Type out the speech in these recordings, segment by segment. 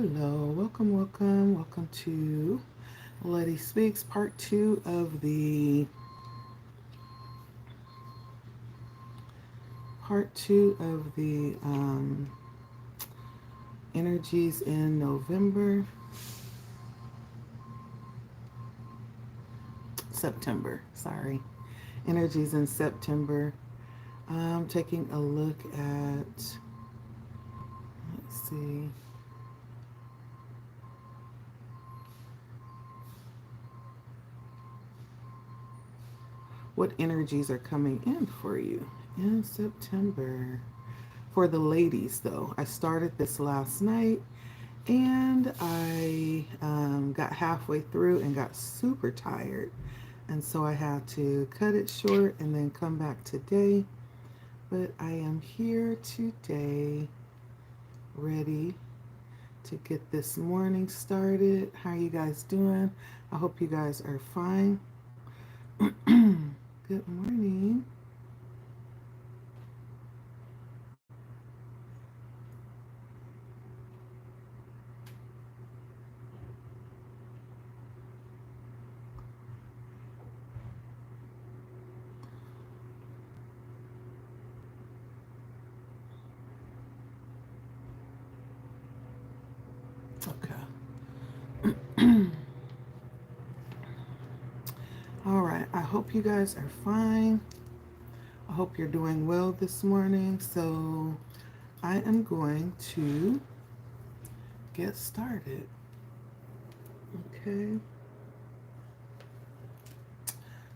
Hello, welcome to LettiSpeaks, part two of the energies in September. Sorry, energies in September. I'm taking a look at. Let's see. What energies are coming in for you in September? For the ladies, though, I started this last night and I got halfway through and got super tired. And so I had to cut it short and then come back today. But I am here today, ready to get this morning started. How are you guys doing? I hope you guys are fine. Good morning. Okay. All right. I hope you guys are fine. I hope you're doing well this morning. So I am going to get started. Okay.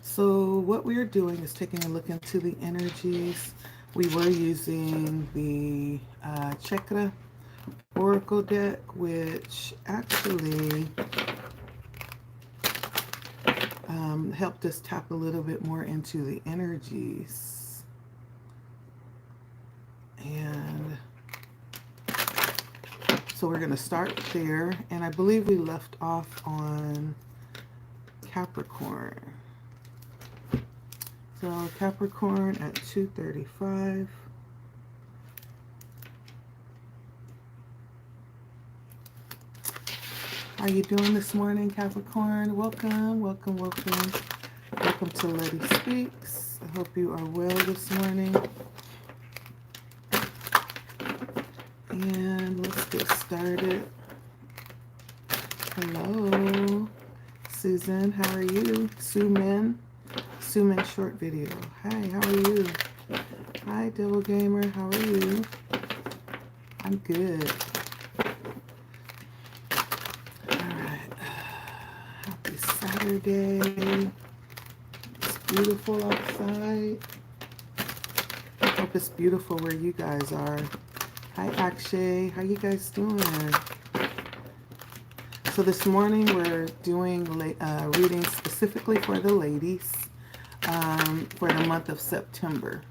So what we are doing is taking a look into the energies. We were using the Chakra Oracle deck, which actually helped us tap a little bit more into the energies. And so we're going to start there. And I believe we left off on Capricorn. So Capricorn at 2:35. How are you doing this morning, Capricorn? Welcome to LettiSpeaks. I hope you are well this morning. And let's get started. Hello, Susan. How are you? Sumin short video. Hi, how are you? Hi, Devil Gamer. How are you? I'm good. Happy Saturday. It's beautiful outside. I hope it's beautiful where you guys are. Hi, Akshay. How you guys doing? So this morning we're doing readings specifically for the ladies for the month of September.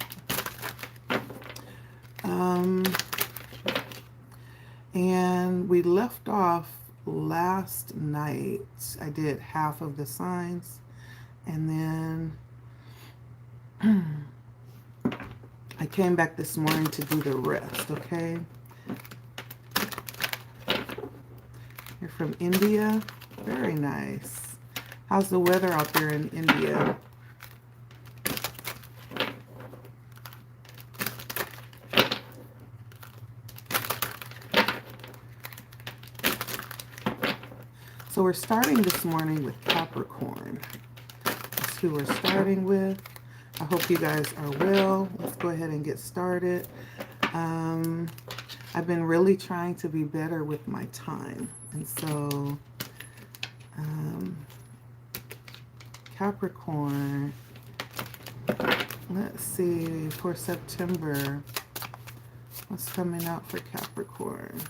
And we left off last night. I did half of the signs and then I came back this morning to do the rest, okay? You're from India? Very nice. How's the weather out there in India? So we're starting this morning with Capricorn. That's who we're starting with. I hope you guys are well. Let's go ahead and get started. I've been really trying to be better with my time. And so Capricorn, let's see, for September, what's coming out for Capricorn?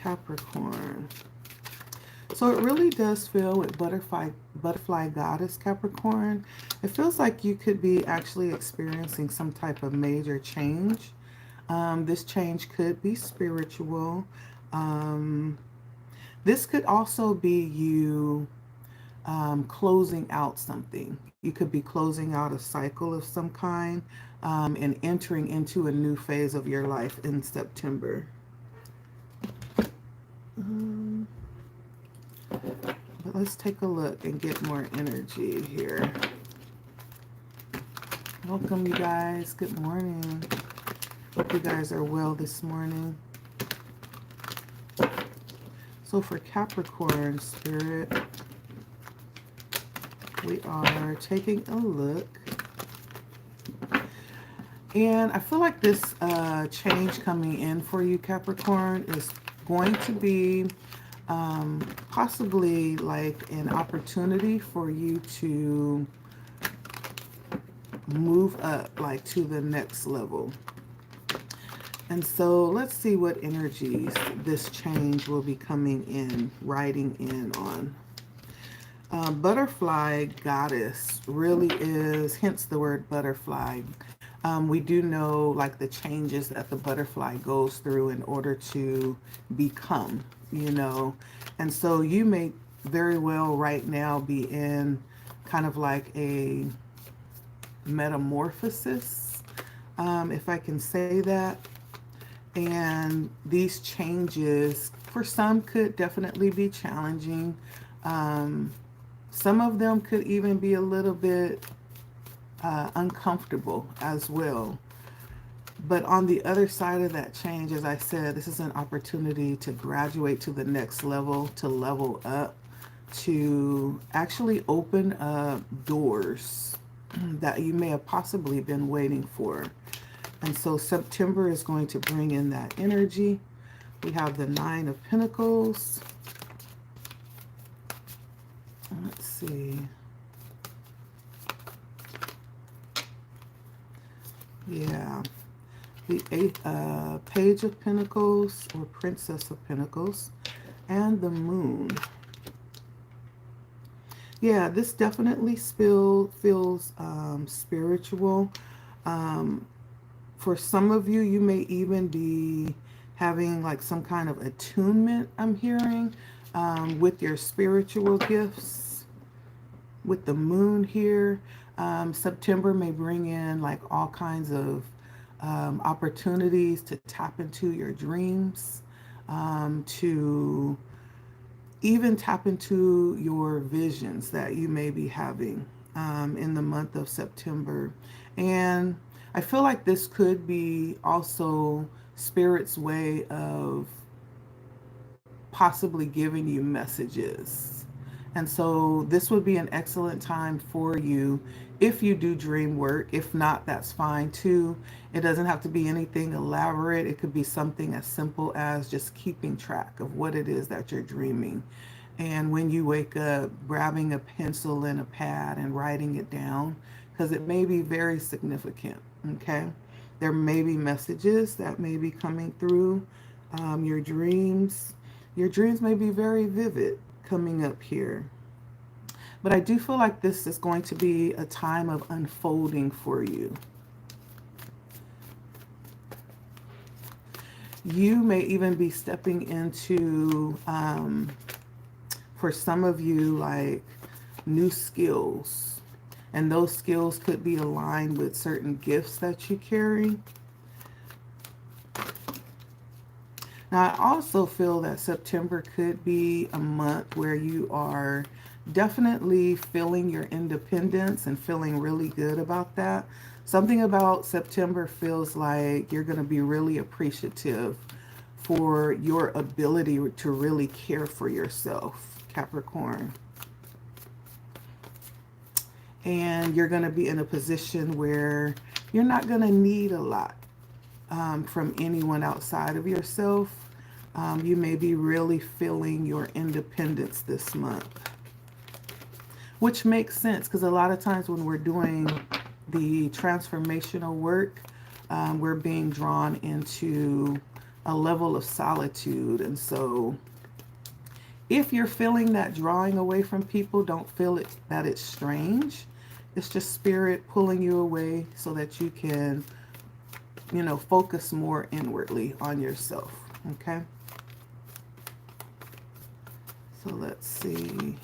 Capricorn. So it really does feel with butterfly goddess Capricorn. It feels like you could be actually experiencing some type of major change. This change could be spiritual. This could also be you closing out something. You could be closing out a cycle of some kind and entering into a new phase of your life in September. But let's take a look and get more energy here. Welcome, you guys. Good morning. Hope you guys are well this morning. So for Capricorn spirit, we are taking a look. And I feel like this change coming in for you, Capricorn, is going to be possibly like an opportunity for you to move up like to the next level. And so let's see what energies this change will be coming in, riding in on. Butterfly goddess really is, hence the word butterfly. We do know like the changes that the butterfly goes through in order to become, you know. And so you may very well right now be in kind of like a metamorphosis, if I can say that. And these changes, for some, could definitely be challenging. Some of them could even be a little bit uncomfortable as well. But on the other side of that change, as I said, this is an opportunity to graduate to the next level, to level up, to actually open up doors that you may have possibly been waiting for. And so September is going to bring in that energy. We have the Nine of Pentacles. Let's see. Yeah. The Page of Pentacles or Princess of Pentacles and the Moon. Yeah, this definitely feels spiritual. For some of you, you may even be having like some kind of attunement, I'm hearing, with your spiritual gifts. With the moon here, September may bring in like all kinds of opportunities to tap into your dreams, to even tap into your visions that you may be having in the month of September. And I feel like this could be also Spirit's way of possibly giving you messages. And so this would be an excellent time for you if you do dream work. If not, that's fine too. It doesn't have to be anything elaborate. It could be something as simple as just keeping track of what it is that you're dreaming. And when you wake up, grabbing a pencil and a pad and writing it down, because it may be very significant. Okay, there may be messages that may be coming through your dreams. Your dreams may be very vivid coming up here. But I do feel like this is going to be a time of unfolding for you. You may even be stepping into, for some of you, like new skills. And those skills could be aligned with certain gifts that you carry. Now, I also feel that September could be a month where you are definitely feeling your independence and feeling really good about that. Something about September feels like you're going to be really appreciative for your ability to really care for yourself, Capricorn. And you're going to be in a position where you're not going to need a lot from anyone outside of yourself. You may be really feeling your independence this month, which makes sense because a lot of times when we're doing the transformational work, we're being drawn into a level of solitude. And so if you're feeling that drawing away from people, don't feel it that it's strange. It's just Spirit pulling you away so that you can, you know, focus more inwardly on yourself. Okay. So let's see.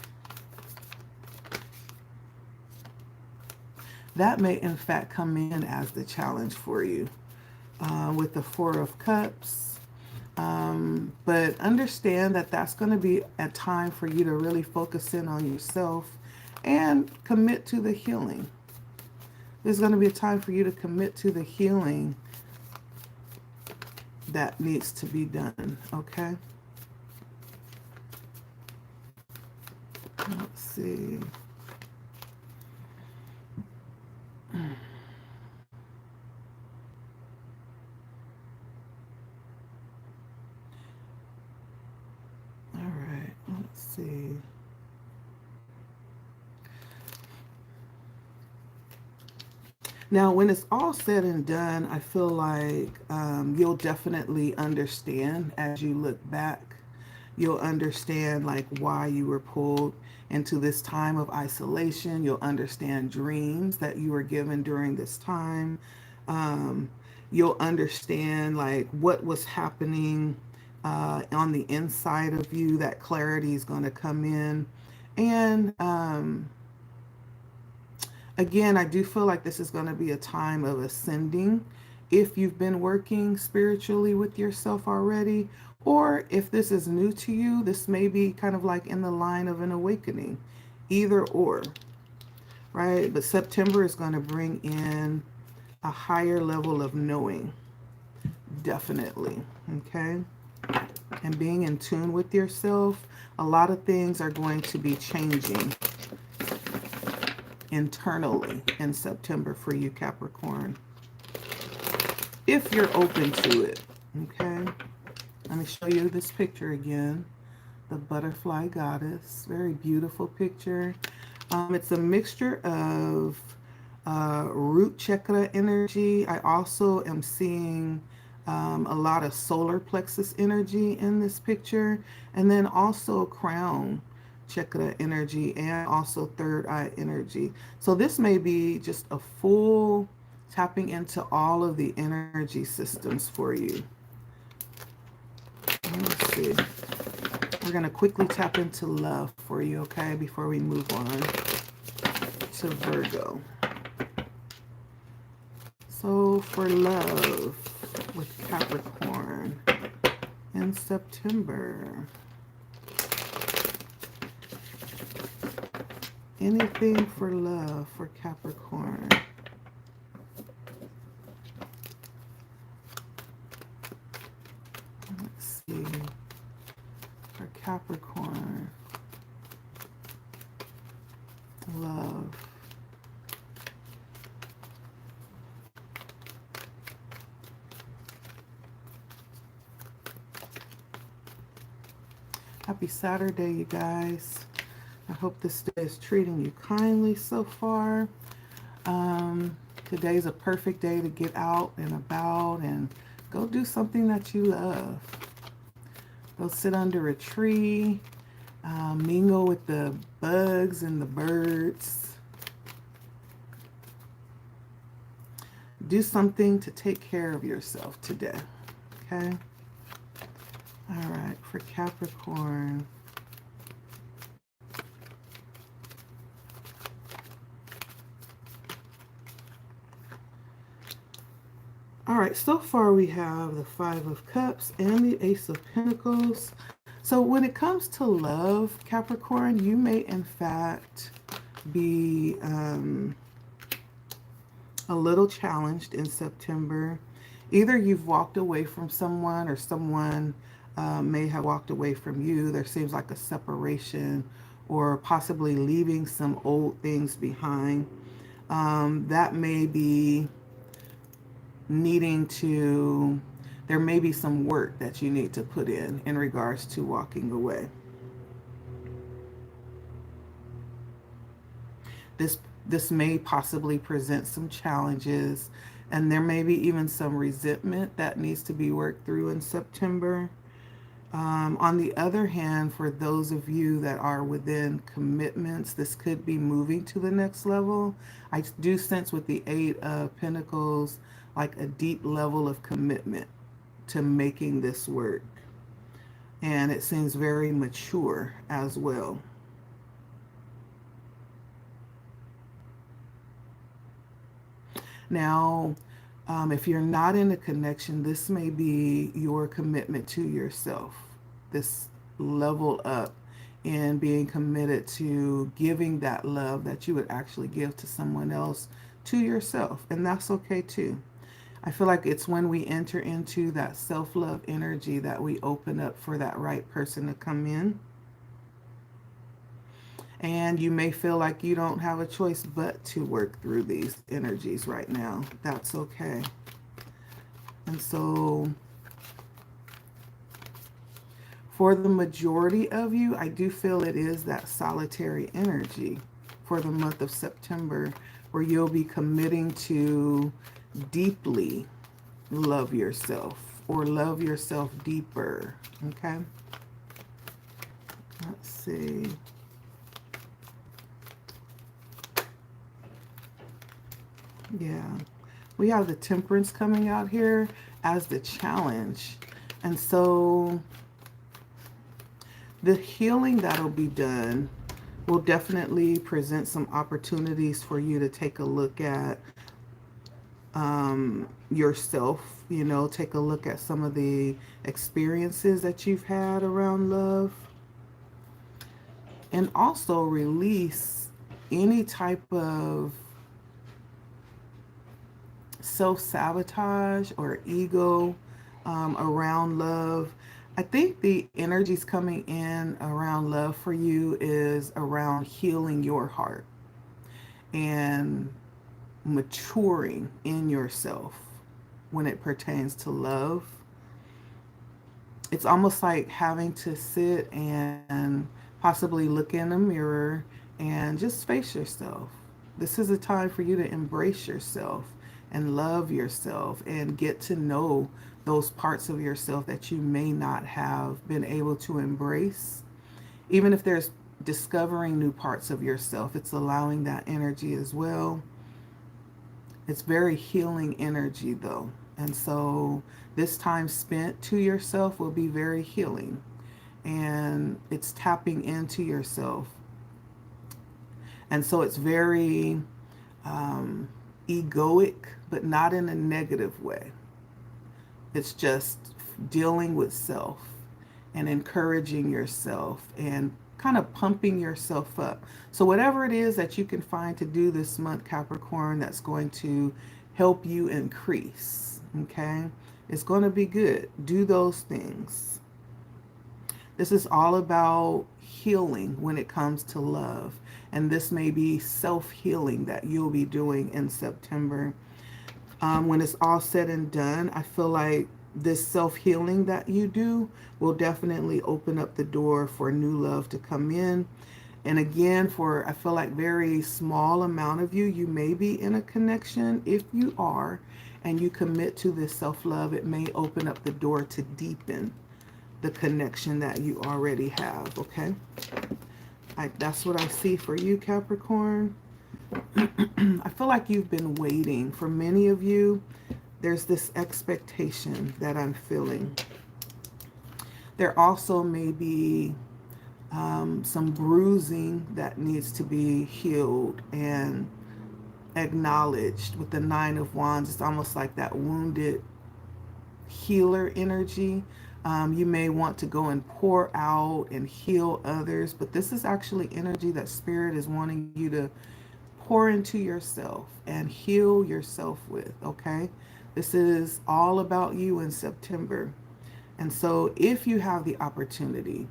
that may in fact come in as the challenge for you with the Four of Cups. But understand that that's going to be a time for you to really focus in on yourself and commit to the healing. There's going to be a time for you to commit to the healing that needs to be done, okay? Let's see. All right, let's see. Now, when it's all said and done, I feel like you'll definitely understand as you look back. You'll understand like why you were pulled into this time of isolation. You'll understand dreams that you were given during this time. You'll understand like what was happening on the inside of you. That clarity is going to come in. And again, I do feel like this is going to be a time of ascending. If you've been working spiritually with yourself already, or if this is new to you, this may be kind of like in the line of an awakening. Either or, right? But September is going to bring in a higher level of knowing. Definitely, okay? And being in tune with yourself, a lot of things are going to be changing internally in September for you, Capricorn. If you're open to it, okay? Let me show you this picture again. The butterfly goddess. Very beautiful picture. It's a mixture of root chakra energy. I also am seeing a lot of solar plexus energy in this picture. And then also crown chakra energy and also third eye energy. So this may be just a full tapping into all of the energy systems for you. Let's see. We're going to quickly tap into love for you, okay, before we move on to Virgo. So for love with Capricorn in September. Anything for love for Capricorn. Let's see. For Capricorn. Love. Happy Saturday, you guys. I hope this day is treating you kindly so far. Today's a perfect day to get out and about and go do something that you love. Go sit under a tree, mingle with the bugs and the birds. Do something to take care of yourself today, okay? All right, for Capricorn. All right, so far we have the Five of Cups and the Ace of Pentacles. So when it comes to love, Capricorn, you may in fact be a little challenged in September. Either you've walked away from someone or someone may have walked away from you. There seems like a separation or possibly leaving some old things behind. That may be needing to, there may be some work that you need to put in regards to walking away. This may possibly present some challenges, and there may be even some resentment that needs to be worked through in September. On the other hand, for those of you that are within commitments, this could be moving to the next level. I do sense with the Eight of Pentacles, like a deep level of commitment to making this work. And it seems very mature as well. Now, if you're not in a connection, this may be your commitment to yourself. This level up in being committed to giving that love that you would actually give to someone else to yourself. And that's okay too. I feel like it's when we enter into that self-love energy that we open up for that right person to come in. And you may feel like you don't have a choice but to work through these energies right now. That's okay. And so for the majority of you, I do feel it is that solitary energy for the month of September, where you'll be committing to deeply love yourself or love yourself deeper. Okay? Let's see. Yeah. We have the Temperance coming out here as the challenge. And so the healing that'll be done will definitely present some opportunities for you to take a look at yourself, you know, take a look at some of the experiences that you've had around love, and also release any type of self-sabotage or ego around love. I think the energies coming in around love for you is around healing your heart and maturing in yourself when it pertains to love. It's almost like having to sit and possibly look in a mirror and just face yourself. This is a time for you to embrace yourself and love yourself and get to know those parts of yourself that you may not have been able to embrace. Even if there's discovering new parts of yourself, it's allowing that energy as well. It's very healing energy though. And so this time spent to yourself will be very healing. And it's tapping into yourself. And so it's very egoic, but not in a negative way. It's just dealing with self and encouraging yourself and kind of pumping yourself up. So whatever it is that you can find to do this month, Capricorn, that's going to help you increase, okay? It's going to be good. Do those things. This is all about healing when it comes to love. And this may be self-healing that you'll be doing in September. When it's all said and done, I feel like this self-healing that you do will definitely open up the door for new love to come in. And again, for I feel like very small amount of you, you may be in a connection. If you are and you commit to this self-love, it may open up the door to deepen the connection that you already have, okay? That's what I see for you, Capricorn. I feel like you've been waiting. For many of you, there's this expectation that I'm feeling. There also may be some bruising that needs to be healed and acknowledged. With the Nine of Wands, it's almost like that wounded healer energy. You may want to go and pour out and heal others, but this is actually energy that Spirit is wanting you to pour into yourself and heal yourself with, okay? This is all about you in September. And so if you have the opportunity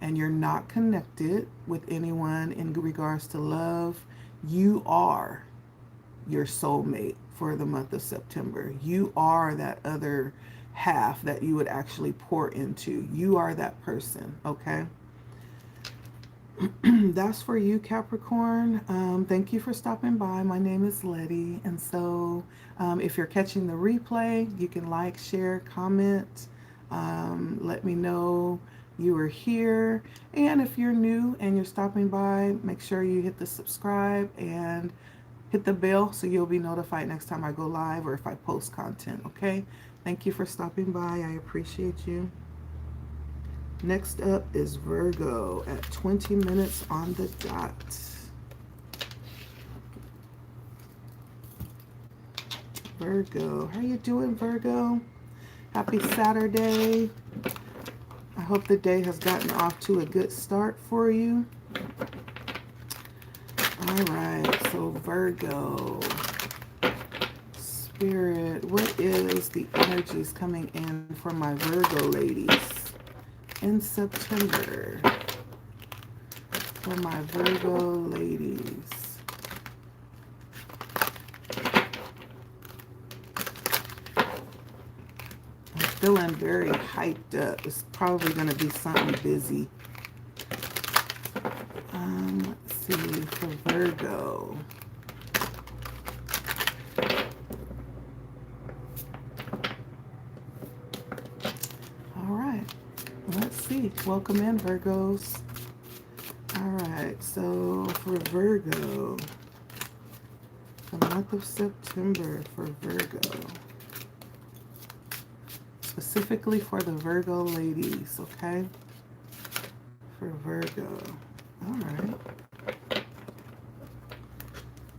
and you're not connected with anyone in regards to love, you are your soulmate for the month of September. You are that other half that you would actually pour into. You are that person, okay? That's for you, Capricorn. Thank you for stopping by. My name is Letty. And so if you're catching the replay, you can like, share, comment. Let me know you are here. And if you're new and you're stopping by, make sure you hit the subscribe and hit the bell so you'll be notified next time I go live or if I post content, okay? Thank you for stopping by. I appreciate you. Next up is Virgo at 20 minutes on the dot. Virgo. How you doing, Virgo? Happy Saturday. I hope the day has gotten off to a good start for you. All right, so Virgo. Spirit, what is the energies coming in for my Virgo ladies in September? For my Virgo ladies. I'm feeling very hyped up. It's probably going to be something busy. Let's see, for Virgo. All right, let's see. Welcome in, Virgos. All right, so for Virgo, the month of September for Virgo, specifically for the Virgo ladies, okay? For Virgo. All right.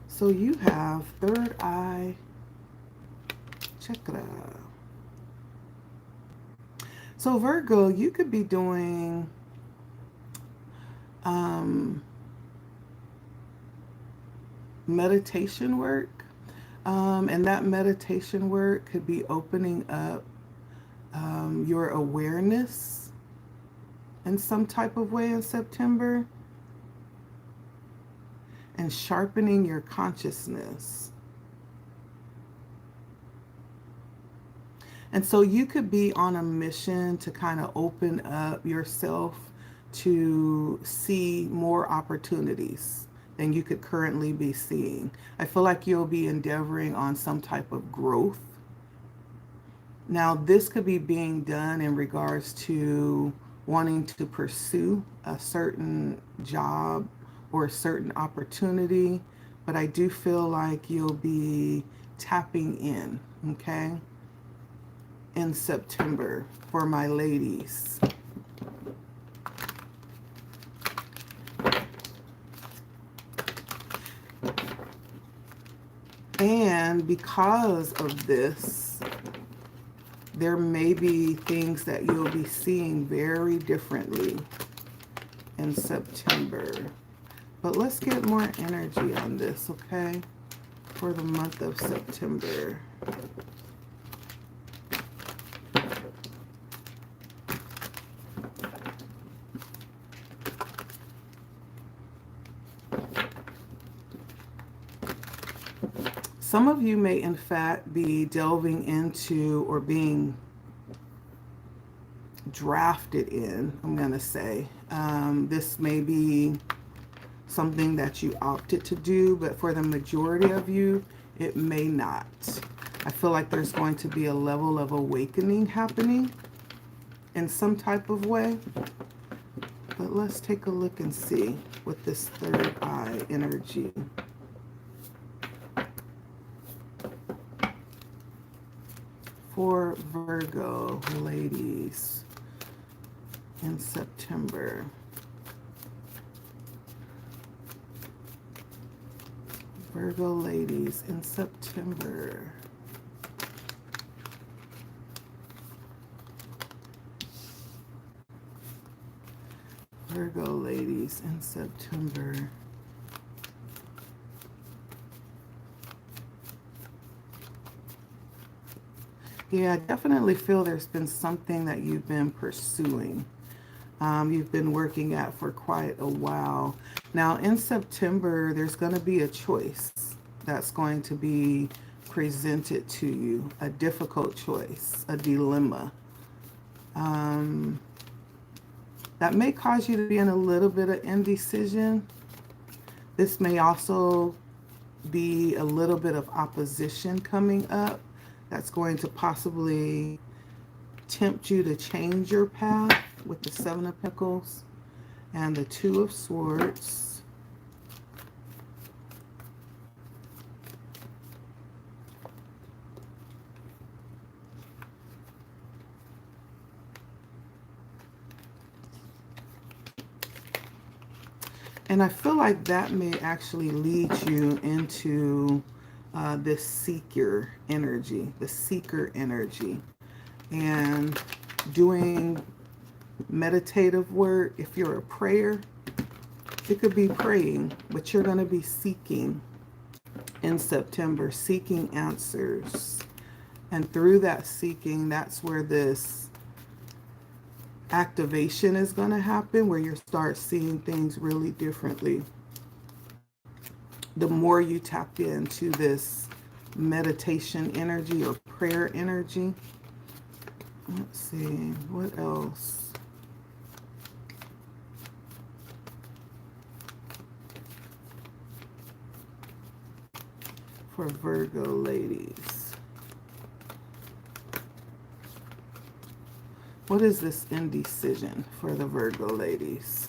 So you have third eye chakra. So Virgo, you could be doing meditation work. And that meditation work could be opening up your awareness in some type of way in September and sharpening your consciousness. And so you could be on a mission to kind of open up yourself to see more opportunities than you could currently be seeing. I feel like you'll be endeavoring on some type of growth. Now, this could be being done in regards to wanting to pursue a certain job or a certain opportunity, but I do feel like you'll be tapping in, okay, in September for my ladies. And because of this, there may be things that you'll be seeing very differently in September. But let's get more energy on this, okay? For the month of September. Some of you may, in fact, be delving into or being drafted in, I'm going to say. This may be something that you opted to do, but for the majority of you, it may not. I feel like there's going to be a level of awakening happening in some type of way. But let's take a look and see with this third eye energy. For Virgo ladies in September. Virgo ladies in September. Virgo ladies in September. Yeah, I definitely feel there's been something that you've been pursuing. You've been working at for quite a while. Now, in September, there's going to be a choice that's going to be presented to you, a difficult choice, a dilemma. That may cause you to be in a little bit of indecision. This may also be a little bit of opposition coming up that's going to possibly tempt you to change your path with the Seven of Pentacles and the Two of Swords. And I feel like that may actually lead you into this seeker energy, the seeker energy. And doing meditative work, if you're a prayer, it could be praying, but you're going to be seeking in September, seeking answers. And through that seeking, that's where this activation is going to happen, where you start seeing things really differently. The more you tap into this meditation energy or prayer energy. Let's see, what else? For Virgo ladies. What is this indecision for the Virgo ladies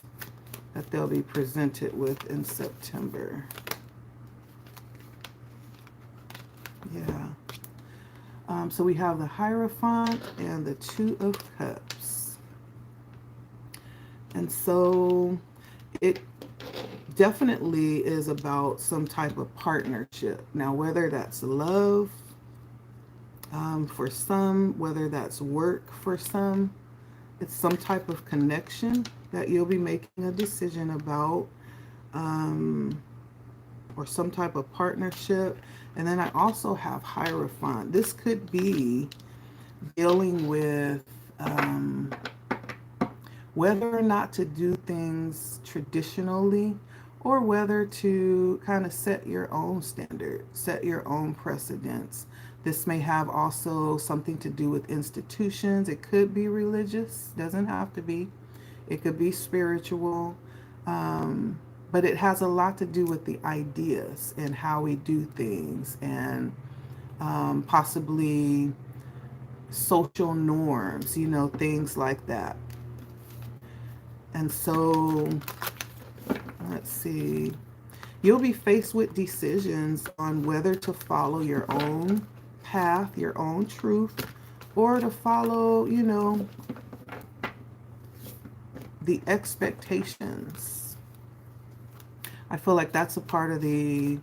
that they'll be presented with in September? Yeah. So we have the Hierophant and the Two of Cups. And so it definitely is about some type of partnership. Now, whether that's love for some, whether that's work for some, it's some type of connection that you'll be making a decision about, or some type of partnership. And then I also have Hierophant. This could be dealing with whether or not to do things traditionally, or whether to kind of set your own standard, set your own precedents. This may have also something to do with institutions. It could be religious, doesn't have to be. It could be spiritual, but it has a lot to do with the ideas and how we do things, and possibly social norms, you know, things like that. And so, let's see, you'll be faced with decisions on whether to follow your own path, your own truth, or to follow, you know, the expectations. I feel like that's a part of the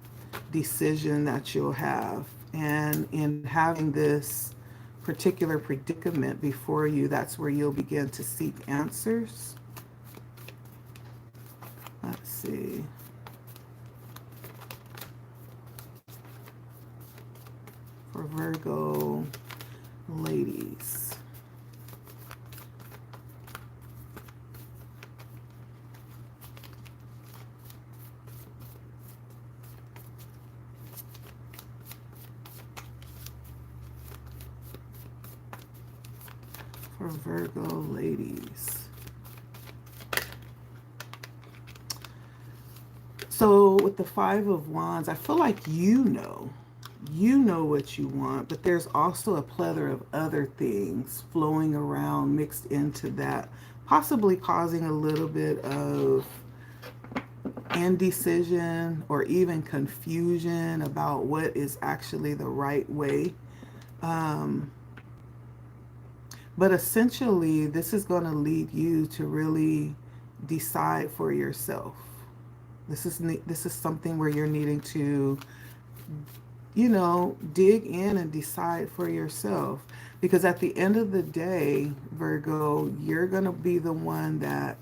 decision that you'll have. And in having this particular predicament before you, that's where you'll begin to seek answers. Let's see. For Virgo ladies. For Virgo ladies. So with the Five of Wands, I feel like you know what you want, but there's also a plethora of other things flowing around mixed into that, possibly causing a little bit of indecision or even confusion about what is actually the right way. But essentially, this is going to lead you to really decide for yourself. This is something where you're needing to, you know, dig in and decide for yourself. Because at the end of the day, Virgo, you're going to be the one that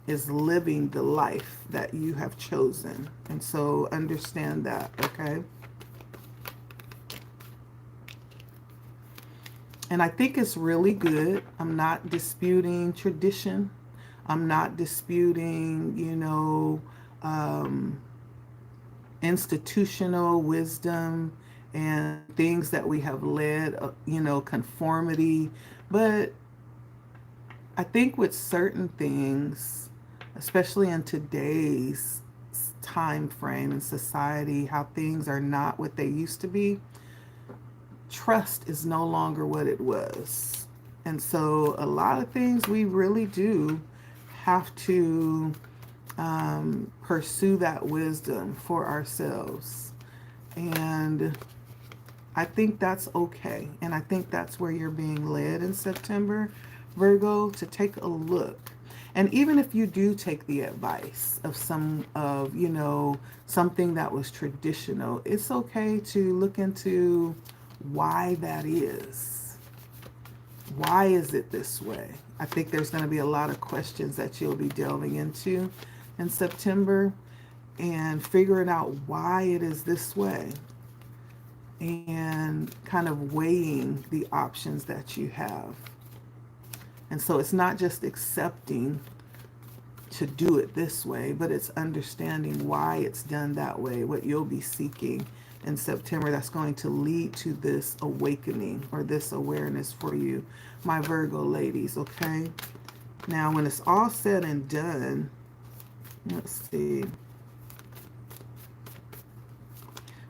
is living the life that you have chosen. And so understand that, okay? And I think it's really good. I'm not disputing tradition. I'm not disputing, you know, institutional wisdom and things that we have led, you know, conformity. But I think with certain things, especially in today's time frame and society, how things are not what they used to be, trust is no longer what it was. And so a lot of things we really do have to pursue that wisdom for ourselves. And I think that's okay. And I think that's where you're being led in September, Virgo, to take a look. And even if you do take the advice of something that was traditional, it's okay to look into why that is. Why is it this way? I think there's going to be a lot of questions that you'll be delving into in September and figuring out why it is this way and kind of weighing the options that you have. And so it's not just accepting to do it this way, but it's understanding why it's done that way, what you'll be seeking in September that's going to lead to this awakening or this awareness for you, my Virgo ladies, okay? Now, when it's all said and done, let's see.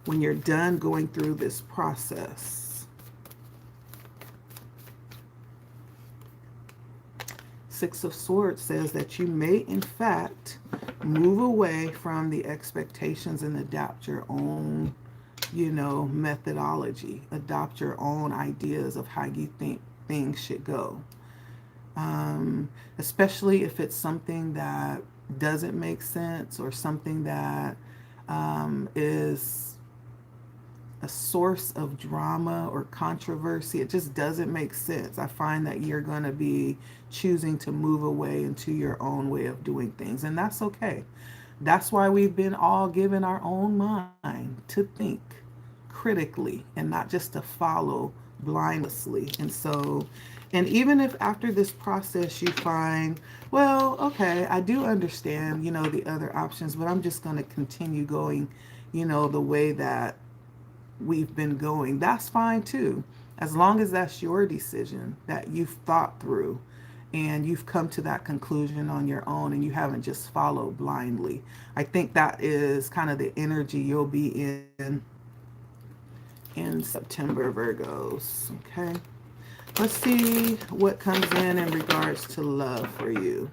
When you're done going through this process, Six of Swords says that you may, in fact, move away from the expectations and adapt your own, methodology. Adopt your own ideas of how you think things should go. Especially if it's something that doesn't make sense or something that is a source of drama or controversy. It just doesn't make sense. I find that you're going to be choosing to move away into your own way of doing things, and that's okay. That's why we've been all given our own mind to think critically and not just to follow blindlessly. And even if after this process you find, well, okay, I do understand, the other options, but I'm just going to continue going, the way that we've been going, that's fine too, as long as that's your decision that you've thought through and you've come to that conclusion on your own and you haven't just followed blindly. I think that is kind of the energy you'll be in September, Virgos. Okay, let's see what comes in regards to love for you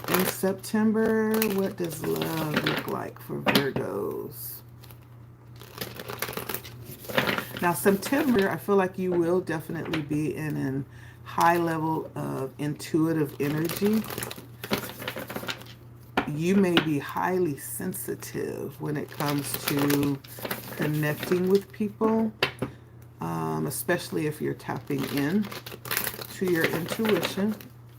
in September. What does love look like for Virgos? Now, September, I feel like you will definitely be in a high level of intuitive energy. You may be highly sensitive when it comes to connecting with people, especially if you're tapping in to your intuition.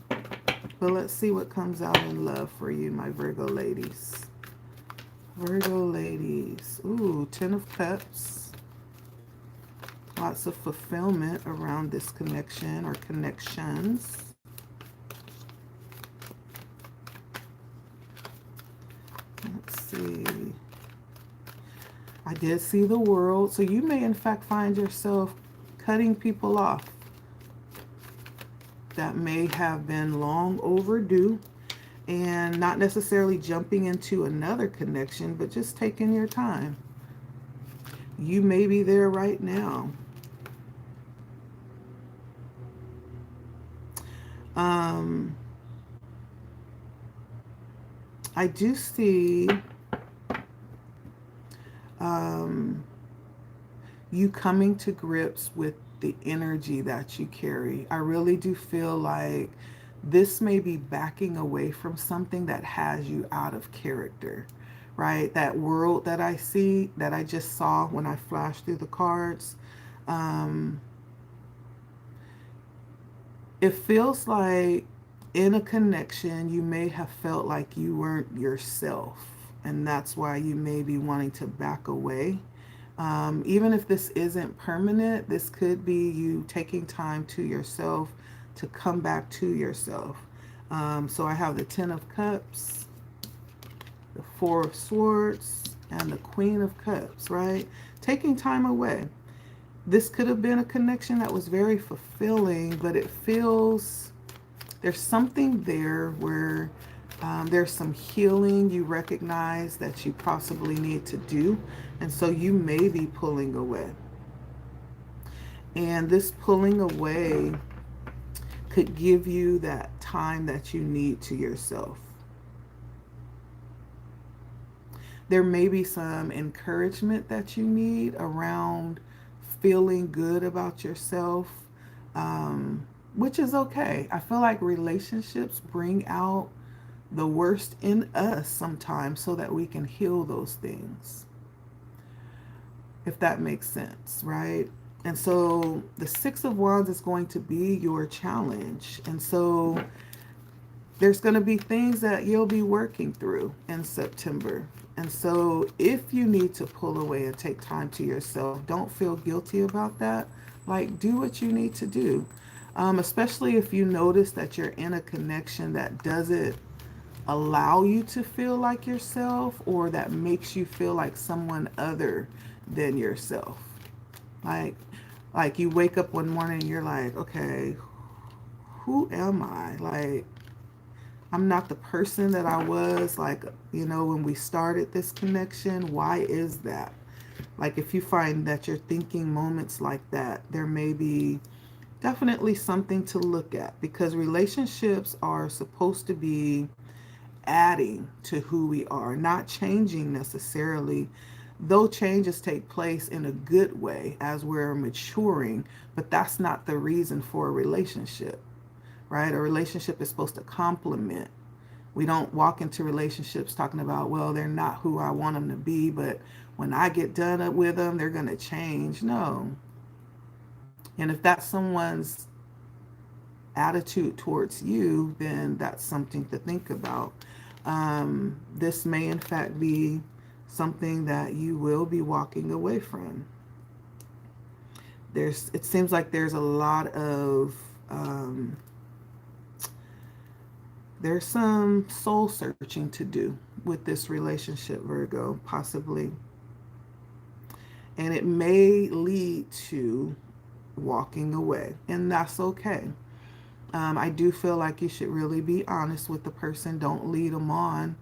But let's see what comes out in love for you, my Virgo ladies. Virgo ladies. Ooh, Ten of Cups. Lots of fulfillment around this connection or connections. Let's see. I did see the World. So you may in fact find yourself cutting people off that may have been long overdue and not necessarily jumping into another connection, but just taking your time. You may be there right now. I do see you coming to grips with the energy that you carry. I really do feel like this may be backing away from something that has you out of character, right? That World that I see, that I just saw when I flashed through the cards, it feels like in a connection, you may have felt like you weren't yourself, and that's why you may be wanting to back away. Even if this isn't permanent, this could be you taking time to yourself to come back to yourself. So I have the Ten of Cups, the Four of Swords, and the Queen of Cups, right? Taking time away. This could have been a connection that was very fulfilling, but it feels there's something there where there's some healing you recognize that you possibly need to do. And so you may be pulling away. And this pulling away could give you that time that you need to yourself. There may be some encouragement that you need around feeling good about yourself. which is okay. I feel like relationships bring out the worst in us sometimes so that we can heal those things, if that makes sense, right? And so the Six of Wands is going to be your challenge. And so there's going to be things that you'll be working through in September. And so if you need to pull away and take time to yourself, don't feel guilty about that. Like, do what you need to do. Especially if you notice that you're in a connection that doesn't allow you to feel like yourself, or that makes you feel like someone other than yourself. Like, like you wake up one morning and you're like, okay, who am I? Like, I'm not the person that I was, like, when we started this connection. Why is that? Like, if you find that you're thinking moments like that, there may be definitely something to look at, because relationships are supposed to be adding to who we are, not changing necessarily, though changes take place in a good way as we're maturing, but that's not the reason for a relationship, right? A relationship is supposed to complement. We don't walk into relationships talking about, well, they're not who I want them to be, but when I get done with them, they're going to change. No. And if that's someone's attitude towards you, then that's something to think about. This may, in fact, be something that you will be walking away from. It seems like there's a lot of, there's some soul searching to do with this relationship, Virgo, possibly. And it may lead to walking away, and that's okay. I do feel like you should really be honest with the person. Don't lead them on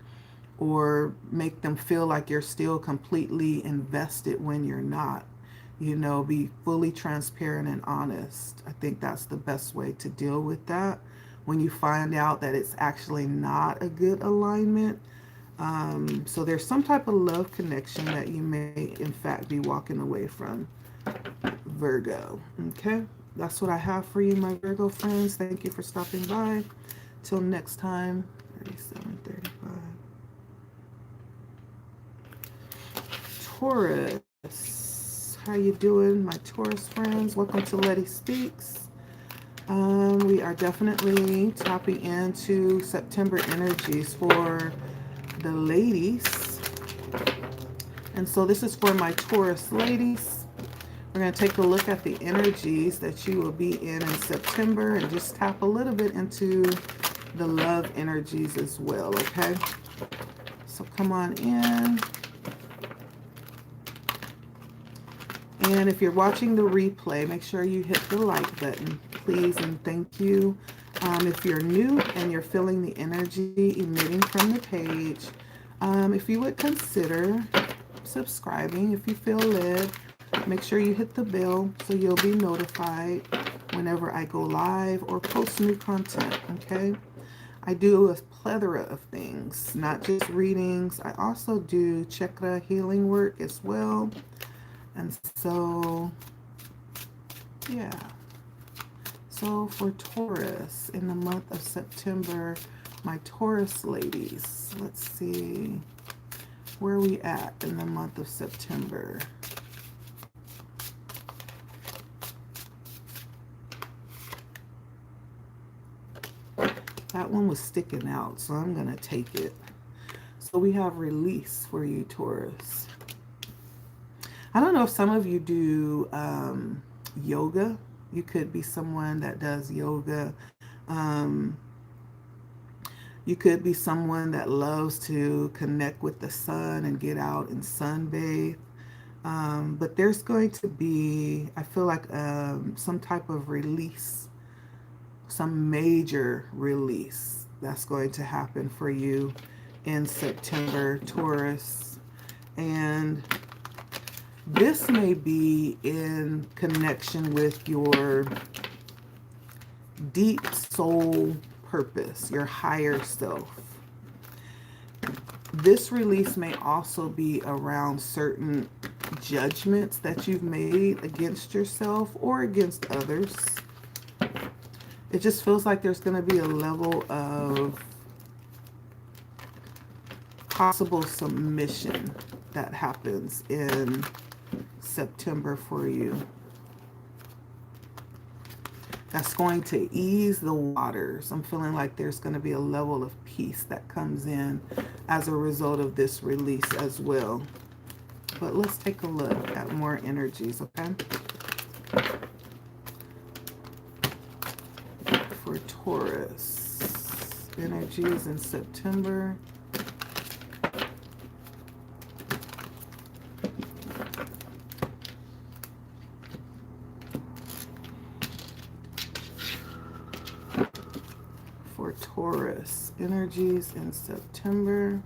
or make them feel like you're still completely invested when you're not. Be fully transparent and honest. I think that's the best way to deal with that. When you find out that it's actually not a good alignment. So there's some type of love connection that you may, in fact, be walking away from, Virgo. Okay? That's what I have for you, my Virgo friends. Thank you for stopping by. Till next time. 37:35. Taurus. How you doing, my Taurus friends? Welcome to LettiSpeaks. We are definitely tapping into September energies for the ladies. And so this is for my Taurus ladies. We're going to take a look at the energies that you will be in September, and just tap a little bit into the love energies as well, okay? So come on in. And if you're watching the replay, make sure you hit the like button, please, and thank you. If you're new and you're feeling the energy emitting from the page, if you would consider subscribing if you feel led. Make sure you hit the bell so you'll be notified whenever I go live or post new content, okay? I do a plethora of things, not just readings. I also do chakra healing work as well. And so, yeah. So for Taurus in the month of September, my Taurus ladies, let's see, where are we at in the month of September? That one was sticking out, so I'm going to take it. So we have release for you, Taurus. I don't know if some of you do yoga. You could be someone that does yoga. You could be someone that loves to connect with the sun and get out and sunbathe. But there's going to be, I feel like, some type of release, some major release that's going to happen for you in September, Taurus. And this may be in connection with your deep soul purpose, your higher self. This release may also be around certain judgments that you've made against yourself or against others. It just feels like there's going to be a level of possible submission that happens in September for you. That's going to ease the waters. I'm feeling like there's going to be a level of peace that comes in as a result of this release as well. But let's take a look at more energies, okay? For Taurus, energies in September. For Taurus, energies in September.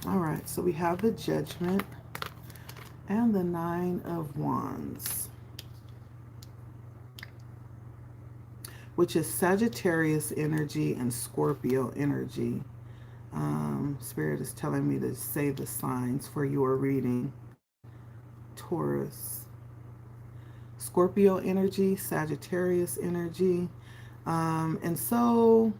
All right, so we have the Judgment and the Nine of Wands, which is Sagittarius energy and Scorpio energy. Spirit is telling me to say the signs for your reading. Taurus, Scorpio energy, Sagittarius energy. And so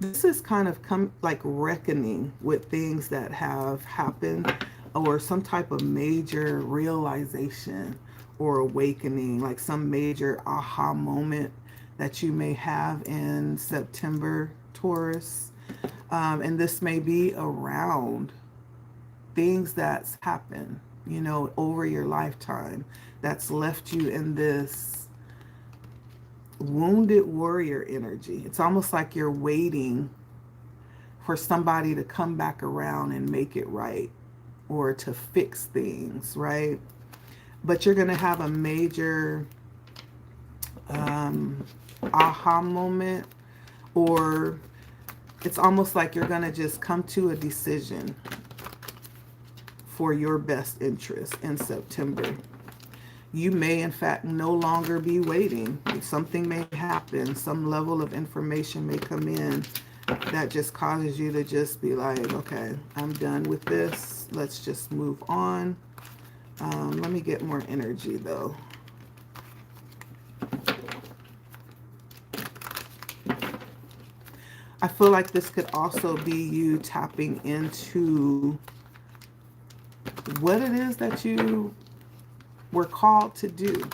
this is kind of like reckoning with things that have happened, or some type of major realization or awakening, like some major aha moment that you may have in September, Taurus. And this may be around things that's happened, you know, over your lifetime that's left you in this wounded warrior energy. It's almost like you're waiting for somebody to come back around and make it right, or to fix things, right? But you're going to have a major aha moment, or it's almost like you're going to just come to a decision for your best interest in September. You may, in fact, no longer be waiting. Something may happen. Some level of information may come in that just causes you to just be like, okay, I'm done with this. Let's just move on. Let me get more energy, though. I feel like this could also be you tapping into what it is that you were called to do.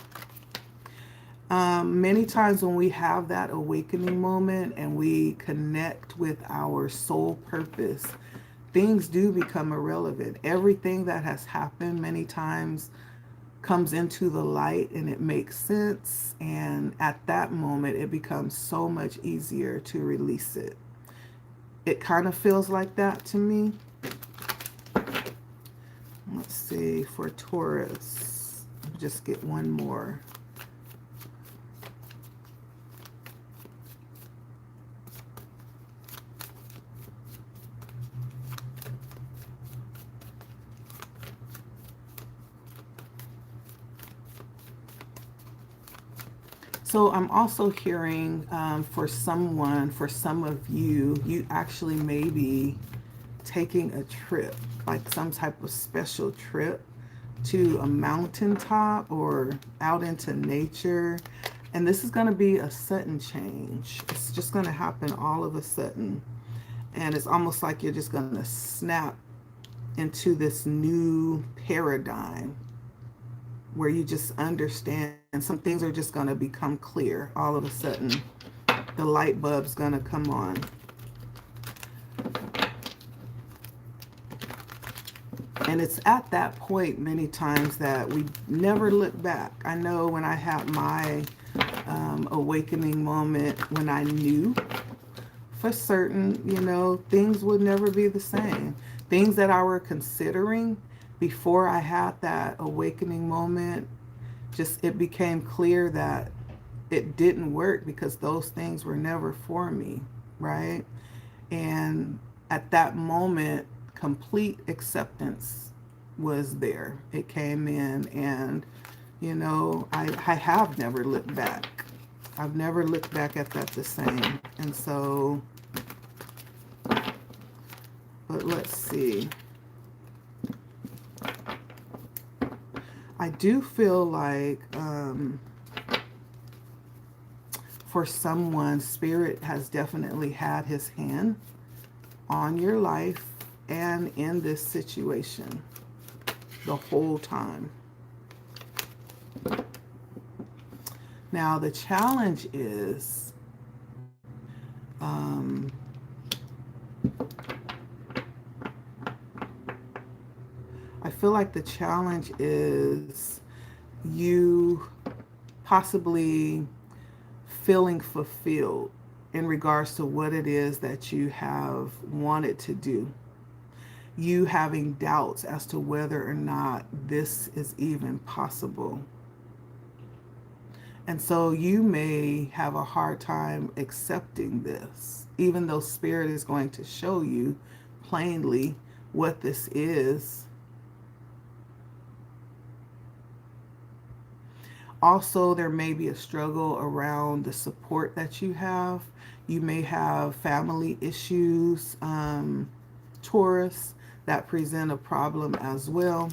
Many times when we have that awakening moment and we connect with our soul purpose, things do become irrelevant. Everything that has happened many times comes into the light and it makes sense. And at that moment, it becomes so much easier to release it. It kind of feels like that to me. Let's see, for Taurus, just get one more. So I'm also hearing for someone, for some of you, you actually may be taking a trip, like some type of special trip to a mountaintop or out into nature. And this is going to be a sudden change. It's just going to happen all of a sudden. And it's almost like you're just going to snap into this new paradigm where you just understand some things are just going to become clear all of a sudden. The light bulb's going to come on. And it's at that point many times that we never look back. I know when I had my awakening moment, when I knew for certain, you know, things would never be the same. Things that I were considering before I had that awakening moment, just it became clear that it didn't work because those things were never for me, right? And at that moment, complete acceptance was there. It came in, and, you know, I have never looked back. I've never looked back at that the same. And so, but let's see. I do feel like for someone, Spirit has definitely had his hand on your life and in this situation the whole time. Now, the challenge is I feel like the challenge is you possibly feeling fulfilled in regards to what it is that you have wanted to do. You having doubts as to whether or not this is even possible. And so you may have a hard time accepting this, even though Spirit is going to show you plainly what this is. Also, there may be a struggle around the support that you have. You may have family issues, Taurus, that present a problem as well.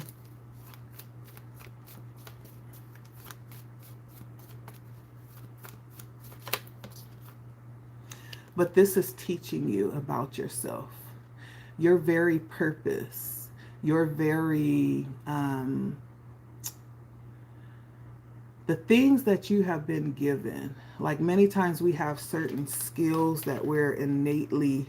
But this is teaching you about yourself, your very purpose, your very, the things that you have been given. Like many times we have certain skills that we're innately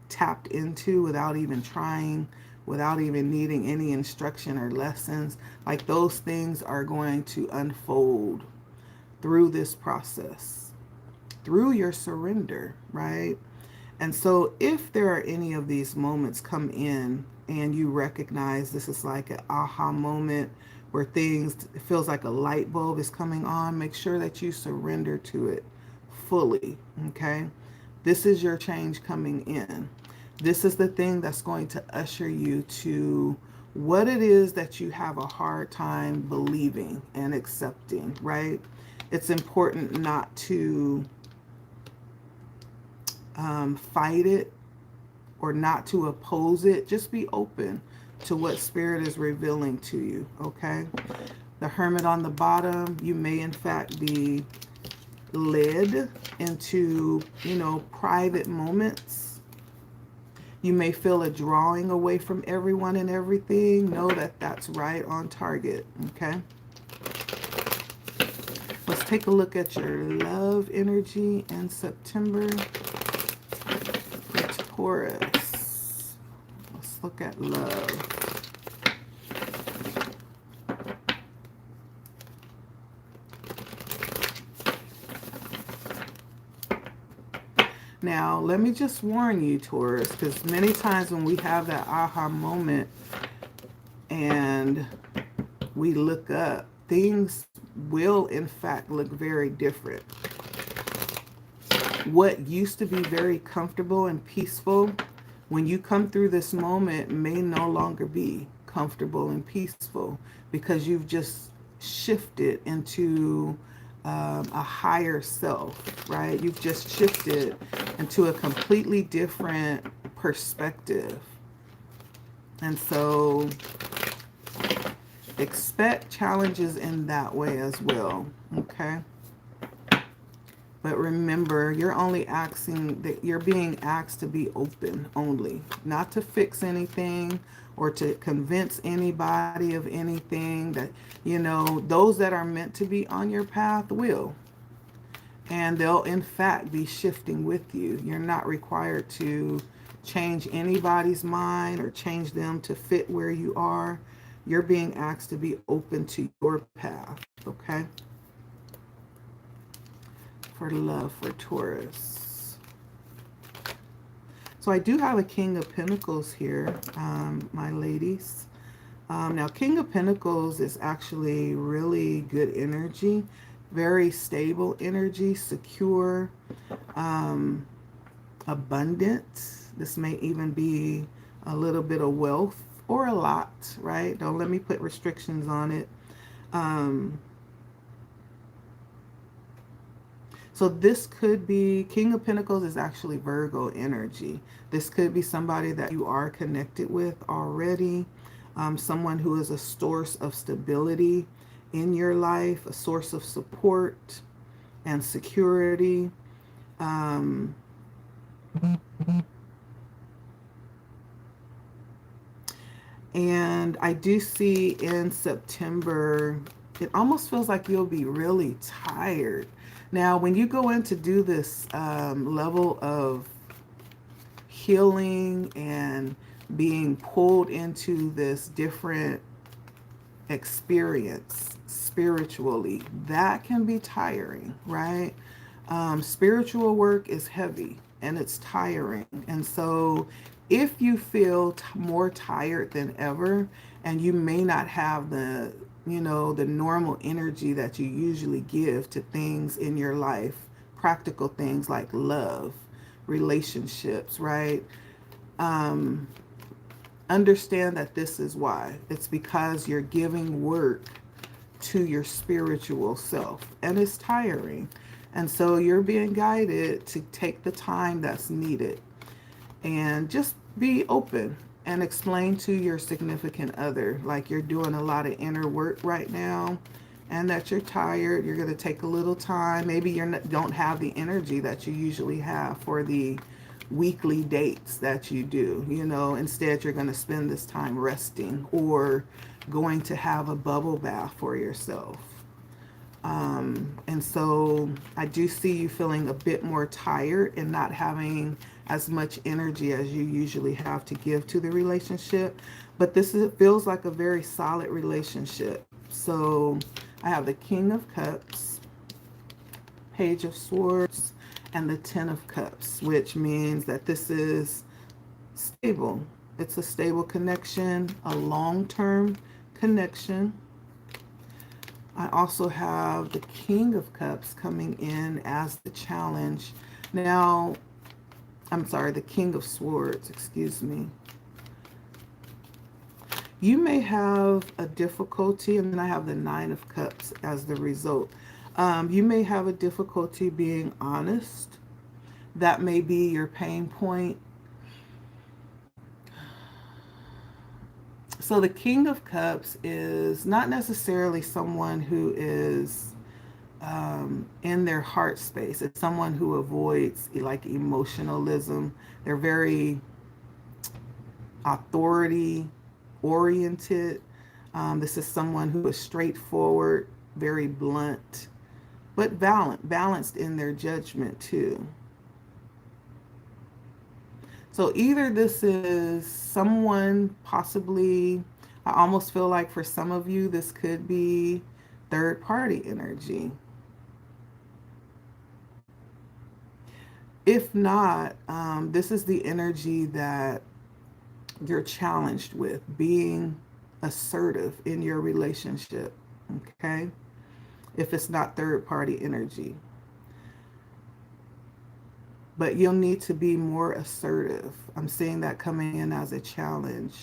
tapped into without even trying, without even needing any instruction or lessons. Like those things are going to unfold through this process, through your surrender, right? And so if there are any of these moments come in and you recognize this is like an aha moment where things, it feels like a light bulb is coming on, make sure that you surrender to it fully, okay? This is your change coming in. This is the thing that's going to usher you to what it is that you have a hard time believing and accepting, right? It's important not to fight it or not to oppose it. Just be open to what Spirit is revealing to you, okay? The Hermit on the bottom, you may in fact be led into, private moments. You may feel a drawing away from everyone and everything. Know that that's right on target, okay? Let's take a look at your love energy in September for Taurus. Let's look at love. Now, let me just warn you, Taurus, because many times when we have that aha moment and we look up, things will, in fact, look very different. What used to be very comfortable and peaceful, when you come through this moment, may no longer be comfortable and peaceful because you've just shifted into a higher self, right? You've just shifted into a completely different perspective. And so expect challenges in that way as well, okay? But remember, you're only asking, that you're being asked to be open only, not to fix anything or to convince anybody of anything. That, those that are meant to be on your path will. And they'll in fact be shifting with you. You're not required to change anybody's mind or change them to fit where you are. You're being asked to be open to your path, okay? For love for Taurus. So I do have a King of Pentacles here, my ladies. Now, King of Pentacles is actually really good energy, very stable energy, secure, abundant. This may even be a little bit of wealth or a lot, right? Don't let me put restrictions on it. So this could be, King of Pentacles is actually Virgo energy. This could be somebody that you are connected with already. someone who is a source of stability in your life, a source of support and security. Um, and I do see in September, it almost feels like you'll be really tired. Now, when you go in to do this level of healing and being pulled into this different experience spiritually, that can be tiring, right? Spiritual work is heavy and it's tiring. And so if you feel more tired than ever, and you may not have the, the normal energy that you usually give to things in your life, practical things like love, relationships, right? Um, Understand that this is why. It's because you're giving work to your spiritual self, and it's tiring. And so you're being guided to take the time that's needed and just be open and explain to your significant other, like you're doing a lot of inner work right now and that you're tired. You're going to take a little time. Maybe don't have the energy that you usually have for the weekly dates that you do. Instead you're going to spend this time resting or going to have a bubble bath for yourself. And so I do see you feeling a bit more tired and not having as much energy as you usually have to give to the relationship. But it feels like a very solid relationship. So I have the King of Cups, Page of Swords, and the Ten of Cups, which means that this is stable. It's a stable connection, a long-term connection. I also have the King of Cups coming in as the challenge. Now, I'm sorry, the King of Swords, excuse me. You may have a difficulty, and then I have the Nine of Cups as the result. You may have a difficulty being honest. That may be your pain point. So the King of Cups is not necessarily someone who is in their heart space. It's someone who avoids like emotionalism. They're very authority oriented. This is someone who is straightforward, very blunt, but balanced in their judgment too. So either this is someone possibly, I almost feel like for some of you, this could be third party energy. If not, this is the energy that you're challenged with, being assertive in your relationship, okay? If it's not third party energy. But you'll need to be more assertive. I'm seeing that coming in as a challenge.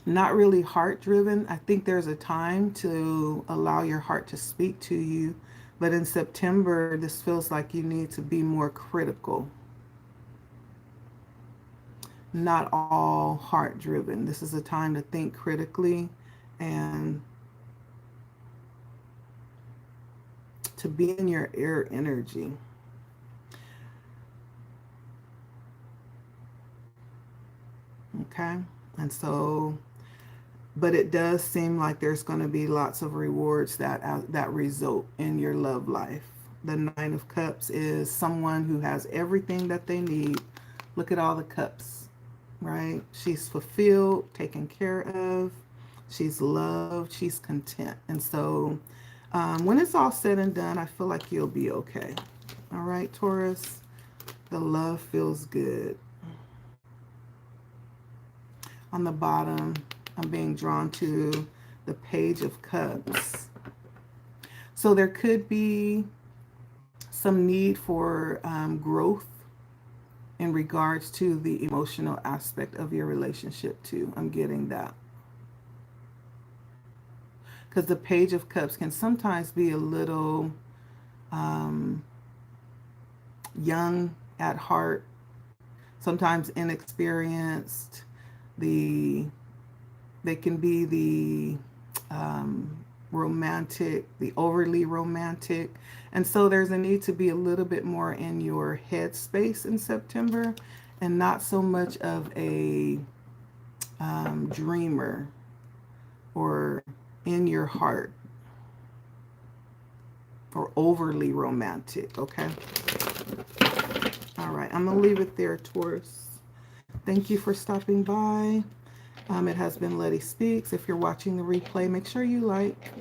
Not really heart driven. I think there's a time to allow your heart to speak to you. But in September, this feels like you need to be more critical. Not all heart driven. This is a time to think critically and to be in your air energy. Okay, and so, but it does seem like there's going to be lots of rewards that result in your love life. The Nine of Cups is someone who has everything that they need. Look at all the cups, right? She's fulfilled, taken care of, she's loved, she's content. And so when it's all said and done, I feel like you'll be okay. All right, Taurus, the love feels good. On the bottom, I'm being drawn to the Page of Cups. So there could be some need for growth in regards to the emotional aspect of your relationship too. I'm getting that. Because the Page of Cups can sometimes be a little young at heart, sometimes inexperienced. The They can be the romantic, the overly romantic. And so there's a need to be a little bit more in your head space in September and not so much of a dreamer or in your heart or overly romantic, okay? All right, I'm going to leave it there, Taurus. Thank you for stopping by. It has been LettiSpeaks. If you're watching the replay, make sure you like.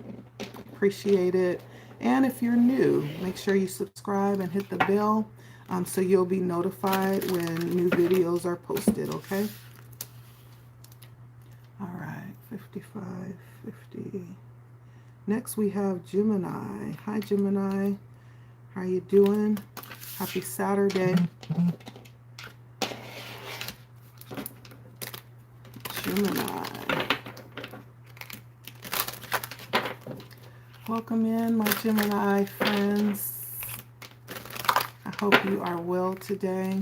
Appreciate it. And if you're new, make sure you subscribe and hit the bell so you'll be notified when new videos are posted, okay? All right, 55, 50. Next we have Gemini. Hi, Gemini. How you doing? Happy Saturday. Gemini. Welcome in, my Gemini friends. I hope you are well today.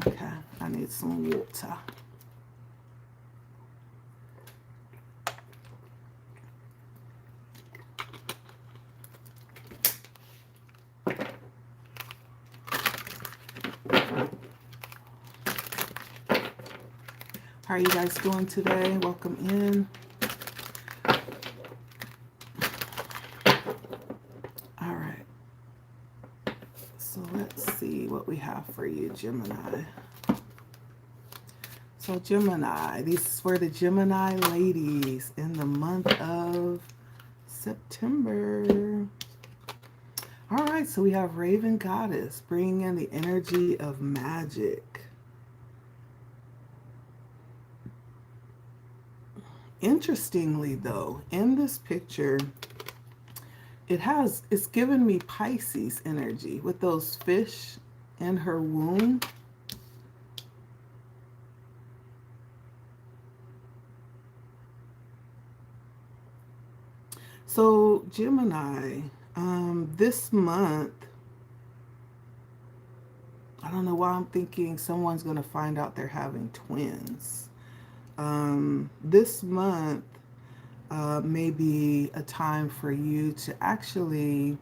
Okay, I need some water. How are you guys doing today? Welcome in. All right. So let's see what we have for you, Gemini. So Gemini, this is for the Gemini ladies in the month of September. All right, so we have Raven Goddess bringing in the energy of magic. Interestingly though, in this picture, it's given me Pisces energy with those fish in her womb. So Gemini, this month, I don't know why I'm thinking someone's going to find out they're having twins. This month may be a time for you to actually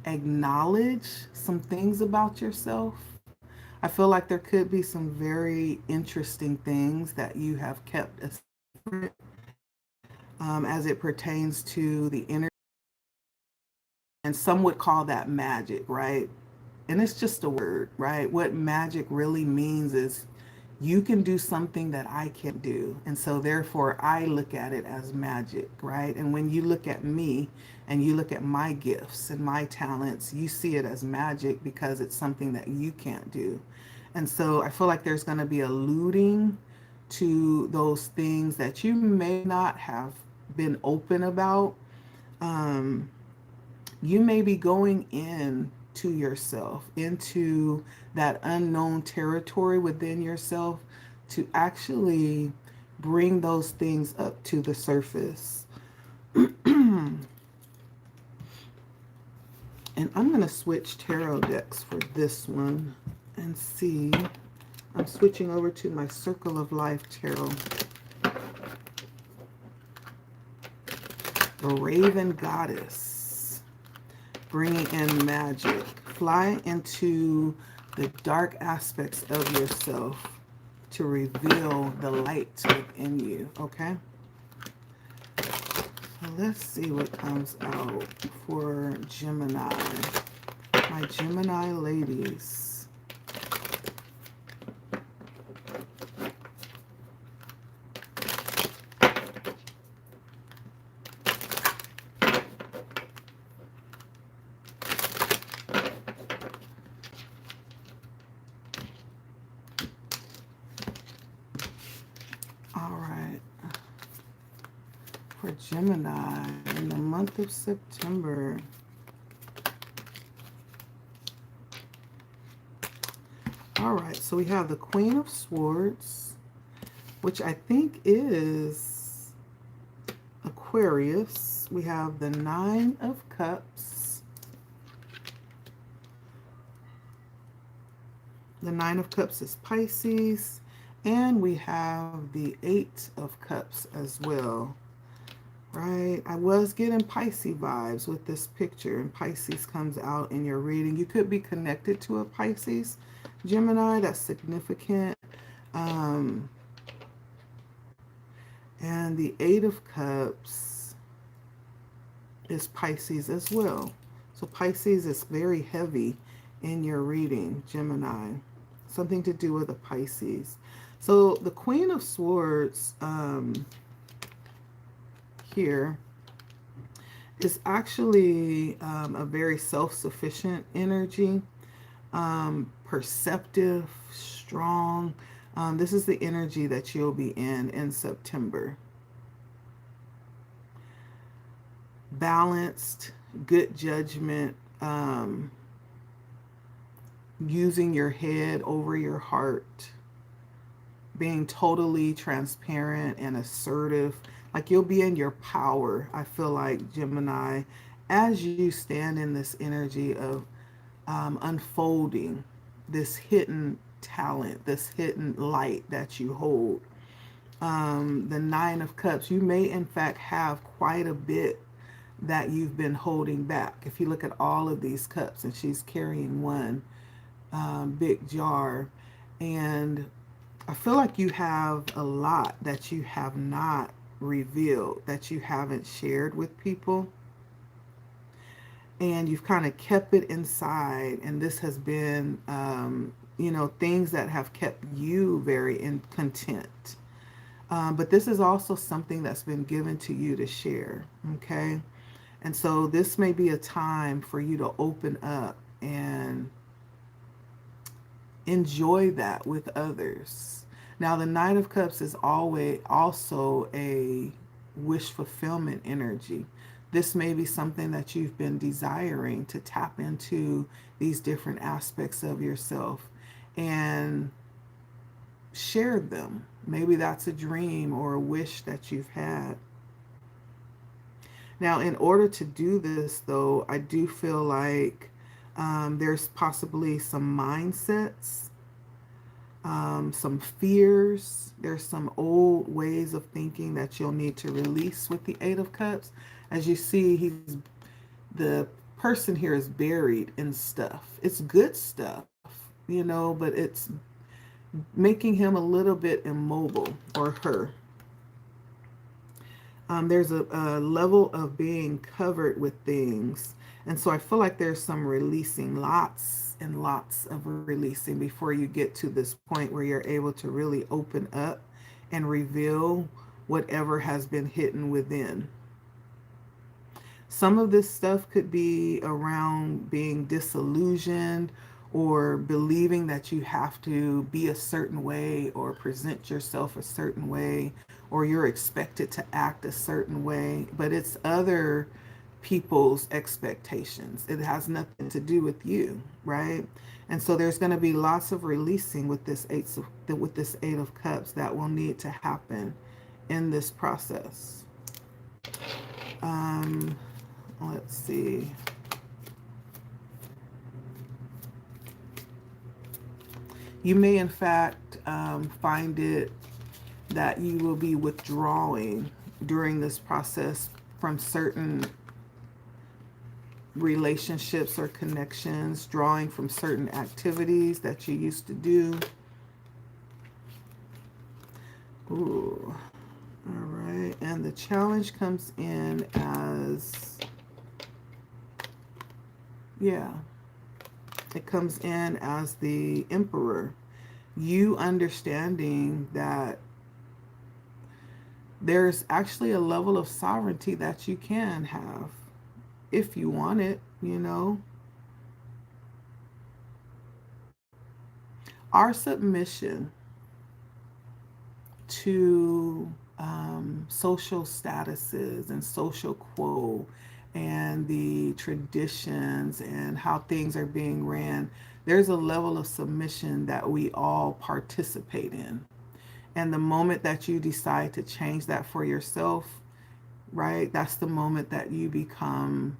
acknowledge some things about yourself. I feel like there could be some very interesting things that you have kept a secret as it pertains to the inner, and some would call that magic, right? And it's just a word, right? What magic really means is you can do something that I can't do. And so therefore I look at it as magic, right? And when you look at me and you look at my gifts and my talents, you see it as magic because it's something that you can't do. And so I feel like there's going to be alluding to those things that you may not have been open about. You may be going in to yourself, into that unknown territory within yourself to actually bring those things up to the surface. And I'm going to switch tarot decks for this one and see. I'm switching over to my Circle of Life tarot. The Raven Goddess, bringing in magic. Fly into the dark aspects of yourself to reveal the light within you, okay? So let's see what comes out for Gemini. My Gemini ladies. For Gemini in the month of September. All right, so we have the Queen of Swords, which I think is Aquarius. We have the Nine of Cups. The Nine of Cups is Pisces. And we have the Eight of Cups as well, right? I was getting Pisces vibes with this picture, and Pisces comes out in your reading. You could be connected to a Pisces, Gemini, that's significant. Um, and the Eight of Cups is Pisces as well. So Pisces is very heavy in your reading, Gemini. Something to do with a Pisces. So the Queen of Swords here is actually a very self-sufficient energy, perceptive, strong. This is the energy that you'll be in September. Balanced, good judgment, using your head over your heart, being totally transparent and assertive. Like you'll be in your power, I feel like, Gemini, as you stand in this energy of unfolding this hidden talent, this hidden light that you hold. The Nine of Cups, you may in fact have quite a bit that you've been holding back. If you look at all of these cups, and she's carrying one big jar, and I feel like you have a lot that you have not revealed, that you haven't shared with people, and you've kind of kept it inside, and this has been things that have kept you very content. But this is also something that's been given to you to share, okay? And so this may be a time for you to open up and enjoy that with others. Now, the Nine of Cups is always also a wish fulfillment energy. This may be something that you've been desiring, to tap into these different aspects of yourself and share them. Maybe that's a dream or a wish that you've had. Now, in order to do this, though, I do feel like there's possibly some mindsets, some fears. There's some old ways of thinking that you'll need to release with the Eight of Cups. As you see, the person here is buried in stuff. It's good stuff, but it's making him a little bit immobile, or her. There's a level of being covered with things. And so I feel like there's some releasing, lots and lots of releasing before you get to this point where you're able to really open up and reveal whatever has been hidden within. Some of this stuff could be around being disillusioned, or believing that you have to be a certain way or present yourself a certain way, or you're expected to act a certain way, but it's other people's expectations. It has nothing to do with you, right? And so there's going to be lots of releasing with this Eight of Cups that will need to happen in this process. Let's see. You may, in fact, find it that you will be withdrawing during this process from certain relationships or connections, drawing from certain activities that you used to do. Ooh. All right. And the challenge comes in as, it comes in as the Emperor. You understanding that there's actually a level of sovereignty that you can have if you want it, Our submission to social statuses and social quo and the traditions and how things are being ran, there's a level of submission that we all participate in. And the moment that you decide to change that for yourself, right, that's the moment that you become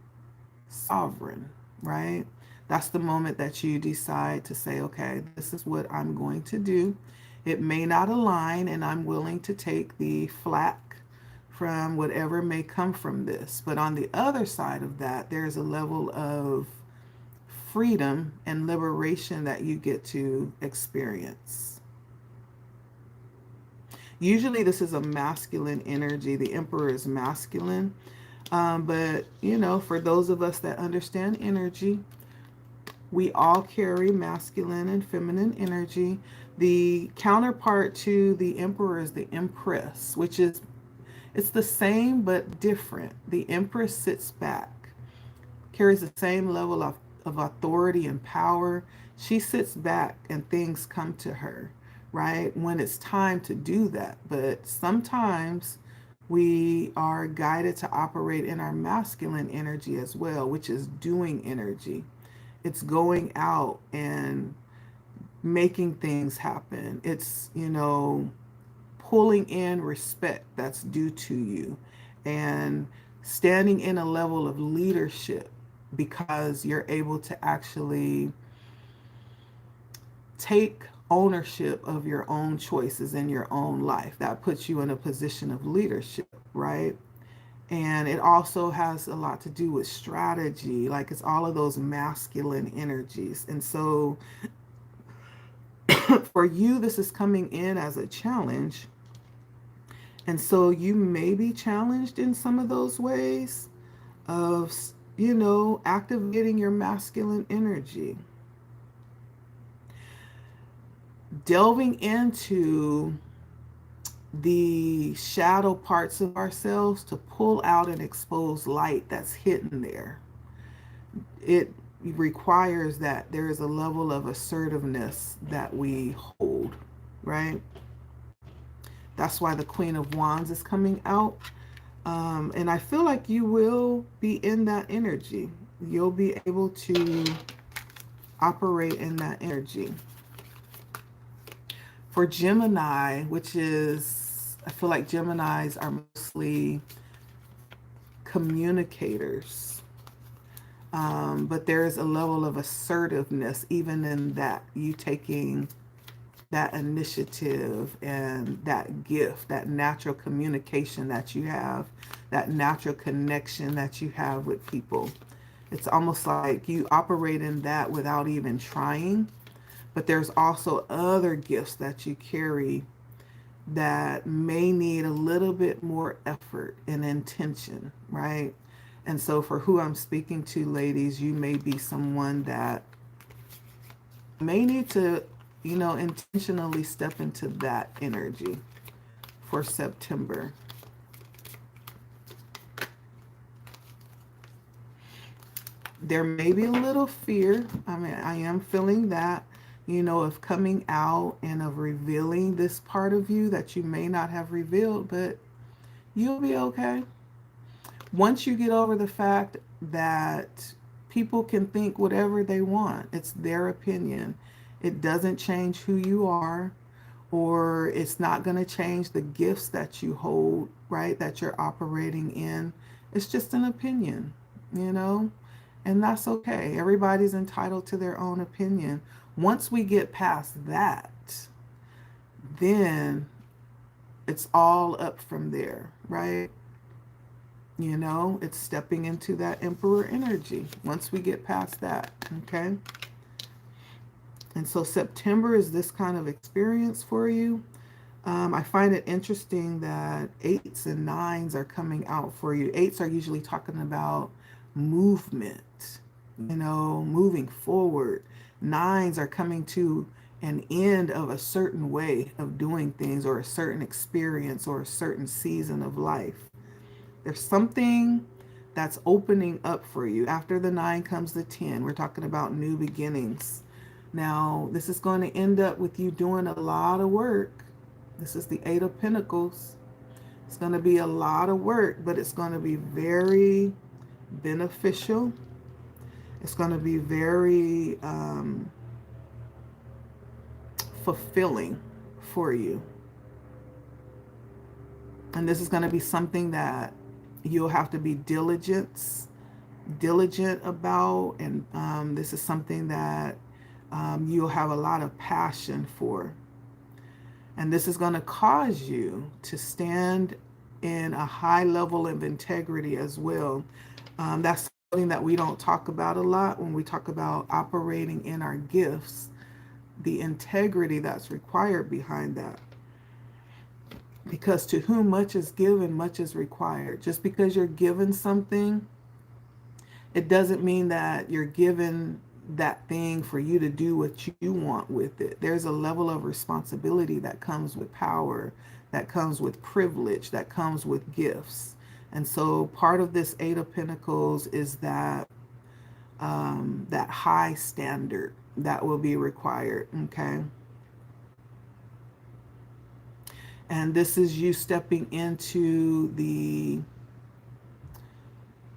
sovereign, right? That's the moment that you decide to say, okay, this is what I'm going to do. It may not align, and I'm willing to take the flack from whatever may come from this. But on the other side of that, there's a level of freedom and liberation that you get to experience. Usually this is a masculine energy. The Emperor is masculine. But, you know, for those of us that understand energy, we all carry masculine and feminine energy. The counterpart to the Emperor is the Empress, which is, it's the same but different. The Empress sits back, carries the same level of authority and power. She sits back and things come to her, right? When it's time to do that. But sometimes we are guided to operate in our masculine energy as well, which is doing energy. It's going out and making things happen. It's, you know, pulling in respect that's due to you and standing in a level of leadership because you're able to actually take ownership of your own choices in your own life. That puts you in a position of leadership, right? And it also has a lot to do with strategy. Like, it's all of those masculine energies. And so for you, this is coming in as a challenge. And so you may be challenged in some of those ways of, you know, activating your masculine energy. Delving into the shadow parts of ourselves to pull out and expose light that's hidden there. It requires that there is a level of assertiveness that we hold, right? That's why the Queen of Wands is coming out. And I feel like you will be in that energy. You'll be able to operate in that energy. For Gemini, which is, I feel like Geminis are mostly communicators. But there is a level of assertiveness even in that, you taking that initiative and that gift, that natural communication that you have, that natural connection that you have with people. It's almost like you operate in that without even trying. But there's also other gifts that you carry that may need a little bit more effort and intention, right? And so for who I'm speaking to, ladies, you may be someone that may need to, you know, intentionally step into that energy for September. There may be a little fear. I mean, I am feeling that, you know, of coming out and of revealing this part of you that you may not have revealed, but you'll be okay. Once you get over the fact that people can think whatever they want, it's their opinion. It doesn't change who you are, or it's not going to change the gifts that you hold, right? That you're operating in. It's just an opinion, you know? And that's okay. Everybody's entitled to their own opinion. Once we get past that, then it's all up from there, right? You know, it's stepping into that Emperor energy once we get past that, okay? And so September is this kind of experience for you. I find it interesting that 8s and 9s are coming out for you. 8s are usually talking about movement, you know, moving forward. 9s are coming to an end of a certain way of doing things, or a certain experience, or a certain season of life. There's something that's opening up for you. After the 9 comes the 10. We're talking about new beginnings. Now, this is going to end up with you doing a lot of work. This is the 8 of Pentacles. It's going to be a lot of work, but it's going to be very beneficial. It's going to be very fulfilling for you. And this is going to be something that you'll have to be diligent about. And this is something that you'll have a lot of passion for. And this is going to cause you to stand in a high level of integrity as well. That's something that we don't talk about a lot when we talk about operating in our gifts, the integrity that's required behind that. Because to whom much is given, much is required. Just because you're given something, it doesn't mean that you're given that thing for you to do what you want with it. There's a level of responsibility that comes with power, that comes with privilege, that comes with gifts. And so part of this Eight of Pentacles is that that high standard that will be required, okay? And this is you stepping into the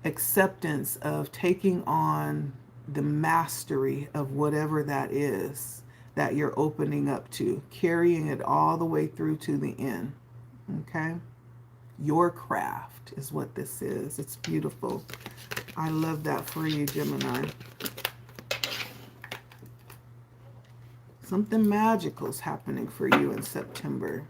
acceptance of taking on the mastery of whatever that is that you're opening up to, carrying it all the way through to the end, okay? Your craft is what this is. It's beautiful. I love that for you, Gemini. Something magical is happening for you in September.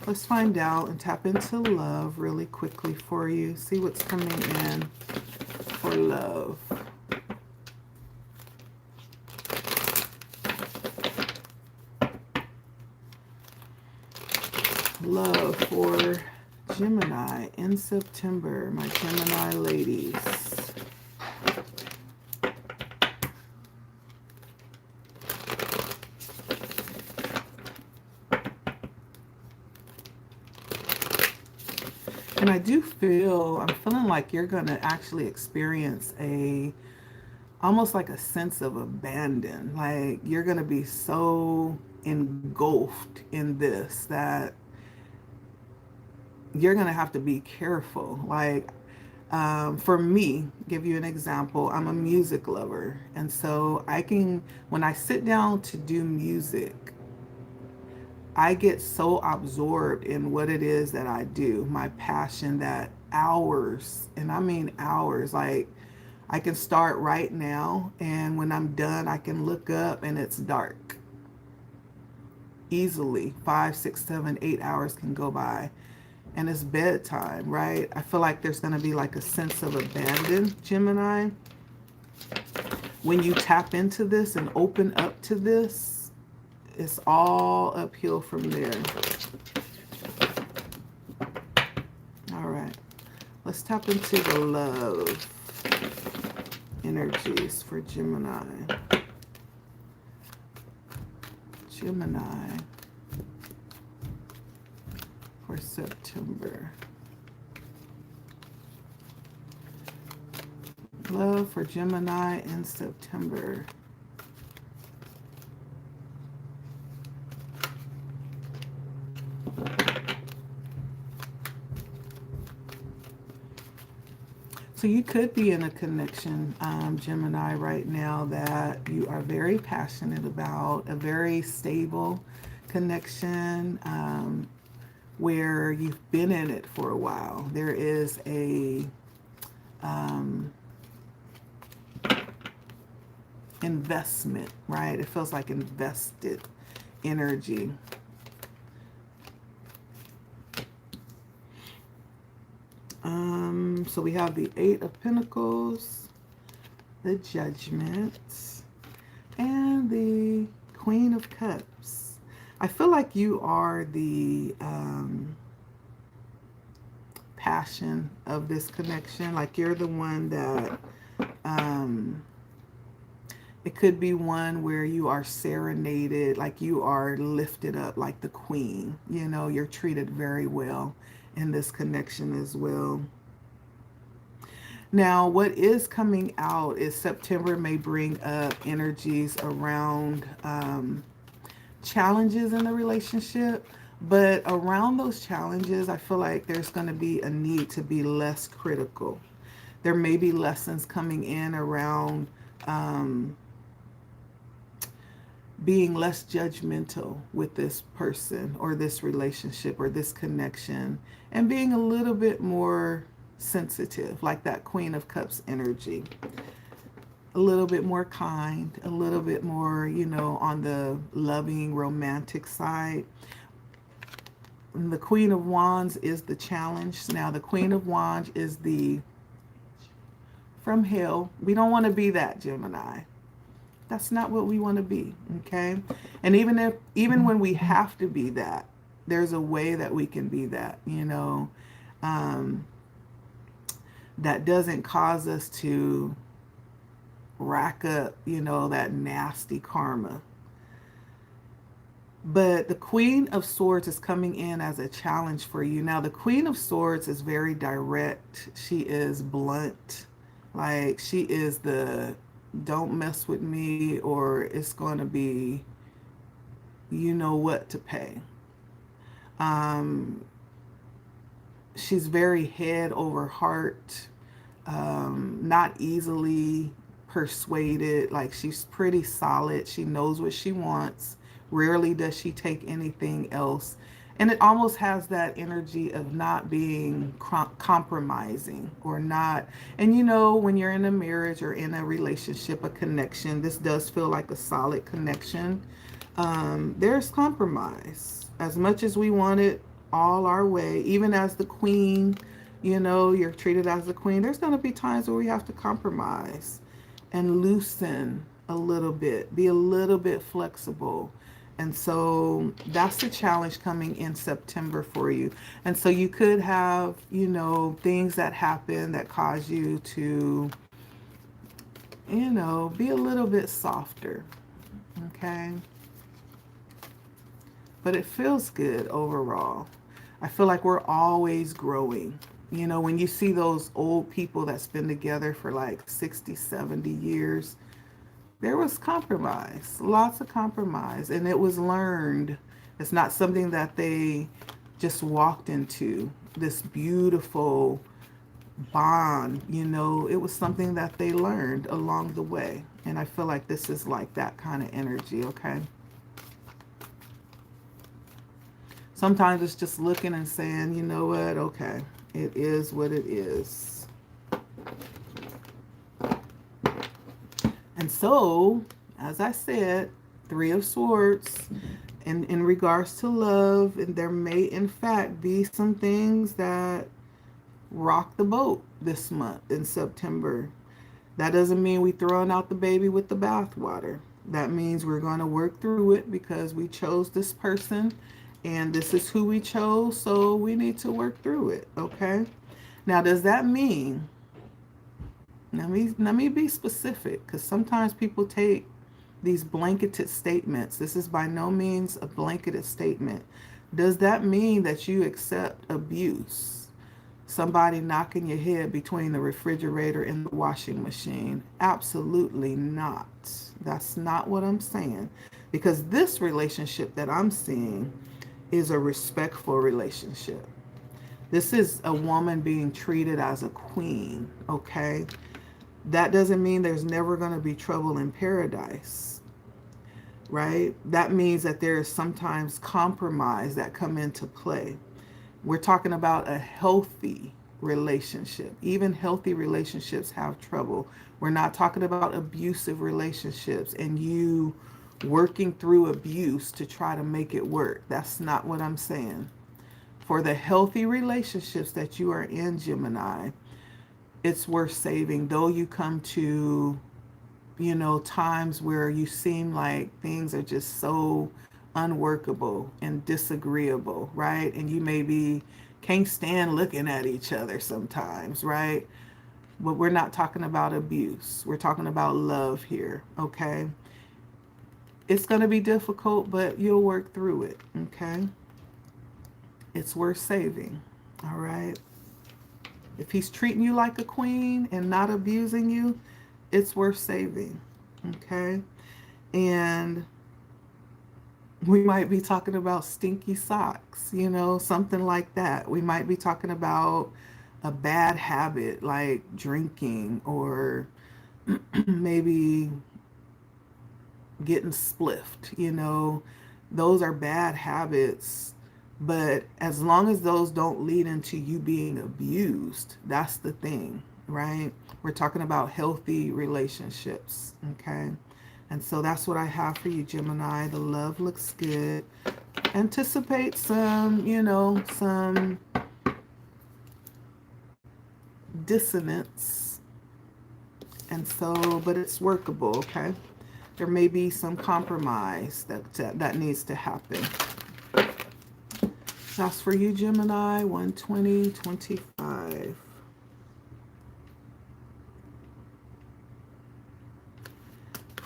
Let's find out and tap into love really quickly for you. See what's coming in for love. Love for Gemini in September, my Gemini ladies. And I do feel, I'm feeling like you're going to actually experience almost like a sense of abandon. Like you're going to be so engulfed in this that you're going to have to be careful. Like for me, give you an example, I'm a music lover. And so when I sit down to do music, I get so absorbed in what it is that I do, my passion, that hours, and I mean hours, like I can start right now and when I'm done, I can look up and it's dark. Easily 5, 6, 7, 8 hours can go by and it's bedtime, right? I feel like there's going to be like a sense of abandon, Gemini. When you tap into this and open up to this, it's all uphill from there. All right. Let's tap into the love energies for Gemini. Gemini for September. Love for Gemini in September. So you could be in a connection, Gemini, right now that you are very passionate about, a very stable connection where you've been in it for a while. There is a investment, right? It feels like invested energy. So we have the Eight of Pentacles, the Judgment, and the Queen of Cups. I feel like you are the passion of this connection. Like you're the one that it could be one where you are serenaded, like you are lifted up like the queen. You know, you're treated very well in this connection as well. Now, what is coming out is September may bring up energies around challenges in the relationship, but around those challenges, I feel like there's going to be a need to be less critical. There may be lessons coming in around being less judgmental with this person or this relationship or this connection, and being a little bit more sensitive, like that Queen of Cups energy. a little bit more kind, a little bit more, on the loving, romantic side. And the Queen of Wands is the challenge. Now, the Queen of Wands is the from hell. We don't want to be that, Gemini. That's not what we want to be, okay? And even when we have to be that, there's a way that we can be that, um, that doesn't cause us to rack up, that nasty karma. But the Queen of Swords is coming in as a challenge for you. Now, the Queen of Swords is very direct. She is blunt. Like, she is the don't mess with me or it's going to be you know what to pay. She's very head over heart, not easily persuaded. Like, she's pretty solid. She knows what she wants. Rarely does she take anything else. And it almost has that energy of not being compromising or not. And when you're in a marriage or in a relationship, a connection, this does feel like a solid connection. There's compromise. As much as we want it all our way, even as the queen, you're treated as the queen, there's going to be times where we have to compromise and loosen a little bit, be a little bit flexible. And so that's the challenge coming in September for you. And so you could have, things that happen that cause you to, be a little bit softer. Okay. But it feels good overall. I feel like we're always growing. When you see those old people that's been together for like 60, 70 years, there was compromise, lots of compromise, and it was learned. It's not something that they just walked into, this beautiful bond, it was something that they learned along the way. And I feel like this is like that kind of energy, okay? Sometimes it's just looking and saying, you know what, okay, it is what it is. And so, as I said, Three of Swords, in regards to love, and there may in fact be some things that rock the boat this month in September. That doesn't mean we throwing out the baby with the bathwater. That means we're going to work through it because we chose this person and this is who we chose, so we need to work through it, okay? Now, does that mean, let me be specific, because sometimes people take these blanketed statements. This is by no means a blanketed statement. Does that mean that you accept abuse? Somebody knocking your head between the refrigerator and the washing machine? Absolutely not. That's not what I'm saying. Because this relationship that I'm seeing is a respectful relationship. This is a woman being treated as a queen, okay? That doesn't mean there's never going to be trouble in paradise, right? That means that there is sometimes compromise that come into play. We're talking about a healthy relationship. Even healthy relationships have trouble. We're not talking about abusive relationships and you working through abuse to try to make it work. That's not what I'm saying. For the healthy relationships that you are in, Gemini, it's worth saving. Though you come to, times where you seem like things are just so unworkable and disagreeable, right? And you maybe can't stand looking at each other sometimes, right? But we're not talking about abuse. We're talking about love here, okay? It's going to be difficult, but you'll work through it, okay? It's worth saving, all right? If he's treating you like a queen and not abusing you, it's worth saving, okay? And we might be talking about stinky socks, something like that. We might be talking about a bad habit like drinking or maybe getting spliffed, those are bad habits. But as long as those don't lead into you being abused, that's the thing. right? We're talking about healthy relationships, okay? And so that's what I have for you, Gemini. The love looks good. Anticipate some, some dissonance. And so, but it's workable, okay? There may be some compromise that needs to happen. That's for you, Gemini, 12025.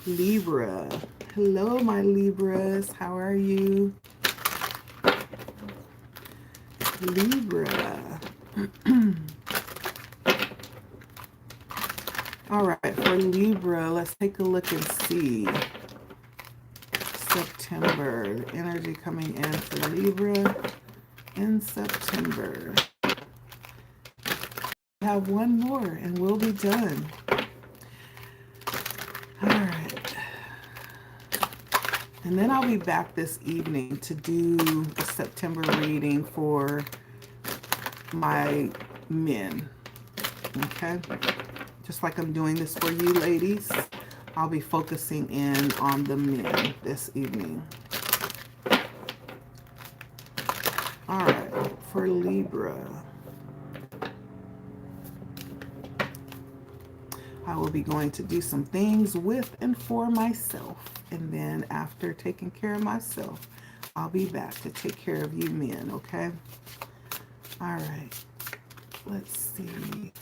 Libra. Hello, my Libras. How are you? Libra. All right, for Libra, let's take a look and see. September, the energy coming in for Libra in September. We have one more and we'll be done. All right. And then I'll be back this evening to do a September reading for my men. Okay? Just like I'm doing this for you ladies, I'll be focusing in on the men this evening. All right, for Libra, I will be going to do some things with and for myself. And then after taking care of myself, I'll be back to take care of you men, okay? All right, let's see.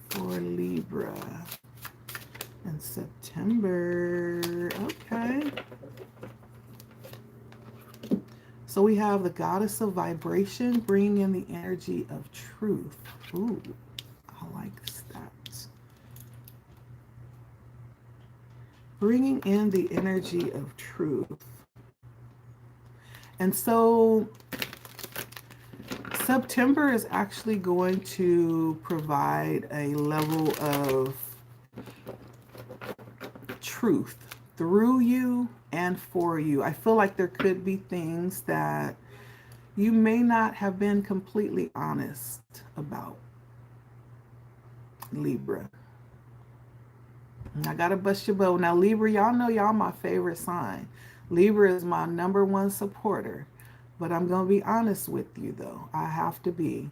For Libra in September, okay. So we have the goddess of vibration bringing in the energy of truth. Ooh, I like that. Bringing in the energy of truth. And so September is actually going to provide a level of truth through you and for you. I feel like there could be things that you may not have been completely honest about, Libra. I gotta bust your bubble. Now, Libra, y'all know y'all my favorite sign. Libra is my #1 supporter. But I'm going to be honest with you, though. I have to be.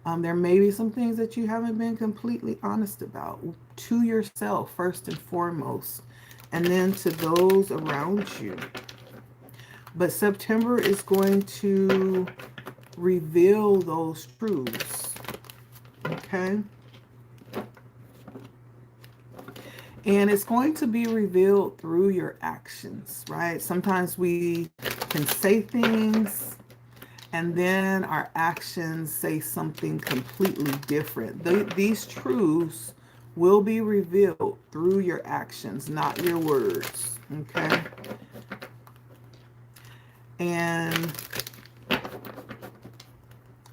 There may be some things that you haven't been completely honest about to yourself, first and foremost, and then to those around you. But September is going to reveal those truths. Okay? And it's going to be revealed through your actions, right? Sometimes we can say things and then our actions say something completely different. These truths will be revealed through your actions, not your words, okay? And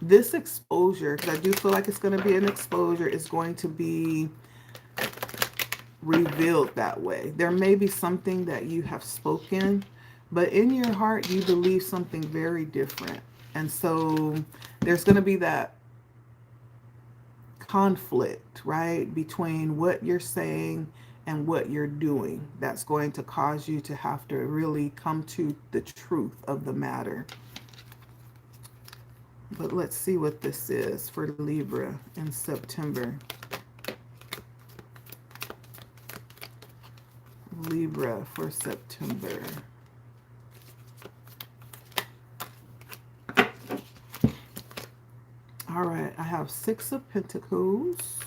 this exposure, because I do feel like it's going to be an exposure, is going to be revealed that way. There may be something that you have spoken, but in your heart you believe something very different. And so there's going to be that conflict, right, between what you're saying and what you're doing. That's going to cause you to have to really come to the truth of the matter. But let's see what this is for Libra in September. Libra for September. All right, I have 6 of Pentacles.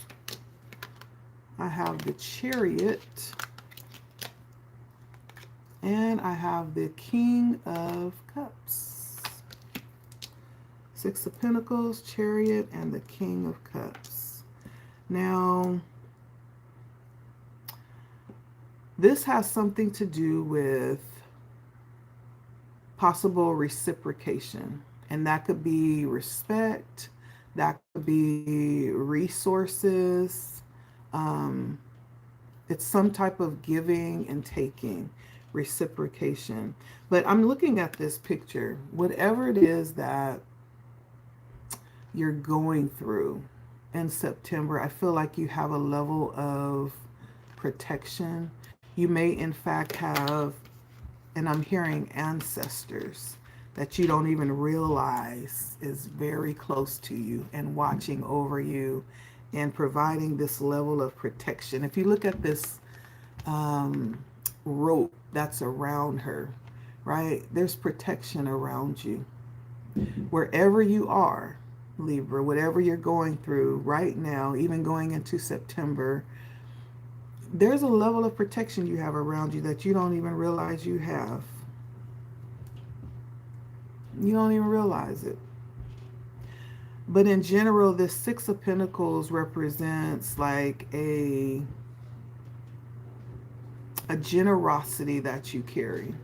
I have the Chariot. And I have the King of Cups. 6 of Pentacles, Chariot, and the King of Cups. Now, this has something to do with possible reciprocation. And that could be respect. That could be resources. It's some type of giving and taking, reciprocation. But I'm looking at this picture. Whatever it is that you're going through, in September. I feel like you have a level of protection. You may, in fact, have, and I'm hearing ancestors that you don't even realize is very close to you and watching over you and providing this level of protection. If you look at this rope that's around her, right? There's protection around you. Wherever you are, Libra, whatever you're going through right now, even going into September, there's a level of protection you have around you that you don't even realize you have. You don't even realize it. But in general, this Six of Pentacles represents like a generosity that you carry.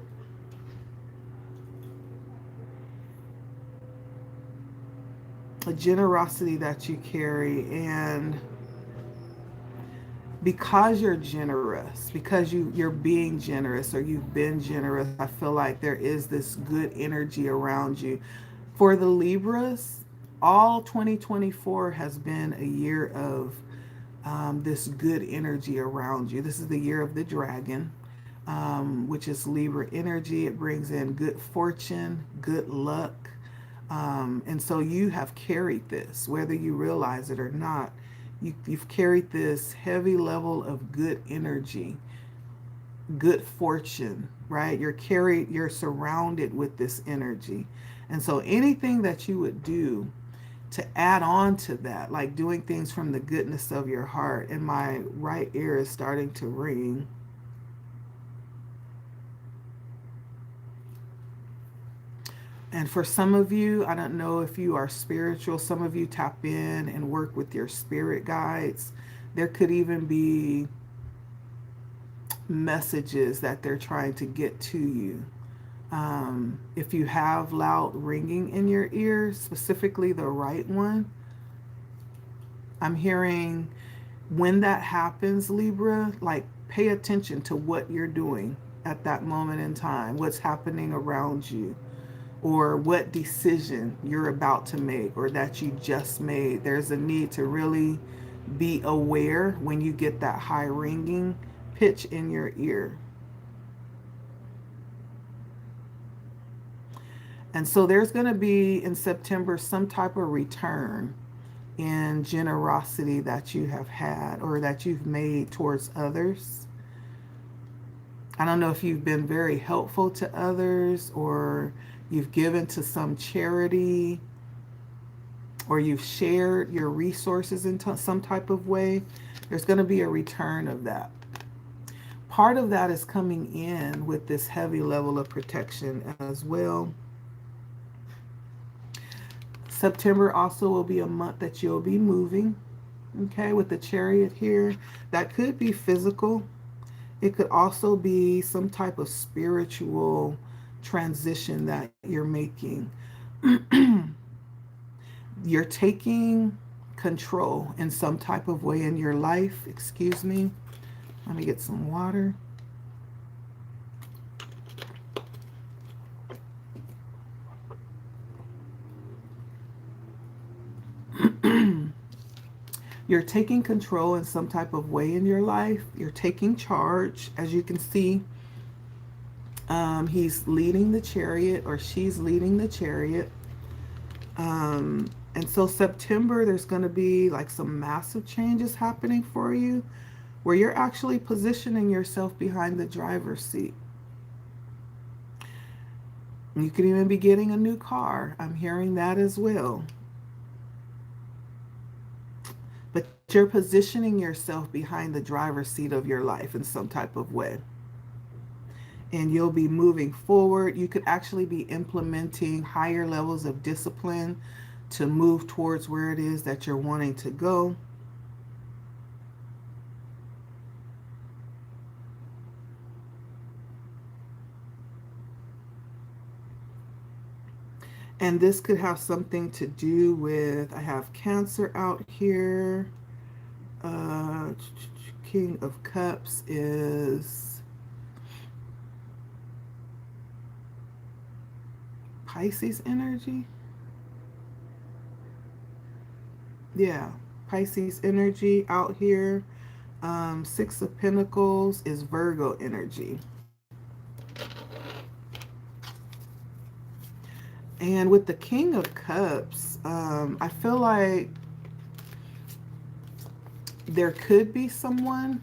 A generosity that you carry, and because you're generous, because you're being generous or you've been generous, I feel like there is this good energy around you. For the Libras, all 2024 has been a year of this good energy around you. This is the year of the dragon, which is Libra energy. It brings in good fortune, good luck. And so you have carried this, whether you realize it or not. You've carried this heavy level of good energy, good fortune, right? You're surrounded with this energy. And so anything that you would do to add on to that, like doing things from the goodness of your heart, and my right ear is starting to ring. And for some of you, I don't know if you are spiritual, some of you tap in and work with your spirit guides. There could even be messages that they're trying to get to you. If you have loud ringing in your ears, specifically the right one, I'm hearing when that happens, Libra, like pay attention to what you're doing at that moment in time, what's happening around you, or what decision you're about to make or that you just made. There's a need to really be aware when you get that high ringing pitch in your ear. And so there's going to be in September some type of return in generosity that you have had or that you've made towards others. I don't know if you've been very helpful to others, or you've given to some charity, or you've shared your resources in some type of way. There's going to be a return of that. Part of that is coming in with this heavy level of protection as well. September also will be a month that you'll be moving, okay, with the Chariot here. That could be physical. It could also be some type of spiritual transition that you're making. You're taking control in some type of way in your life. Excuse me. Let me get some water. You're taking control in some type of way in your life. You're taking charge. As you can see, he's leading the chariot, or she's leading the chariot. And so September, there's going to be like some massive changes happening for you, where you're actually positioning yourself behind the driver's seat. You could even be getting a new car. I'm hearing that as well. But you're positioning yourself behind the driver's seat of your life in some type of way. And you'll be moving forward. You could actually be implementing higher levels of discipline to move towards where it is that you're wanting to go. And this could have something to do with, I have Cancer out here. King of Cups is Pisces energy. Yeah. Pisces energy out here. Six of Pentacles is Virgo energy. And with the King of Cups, I feel like there could be someone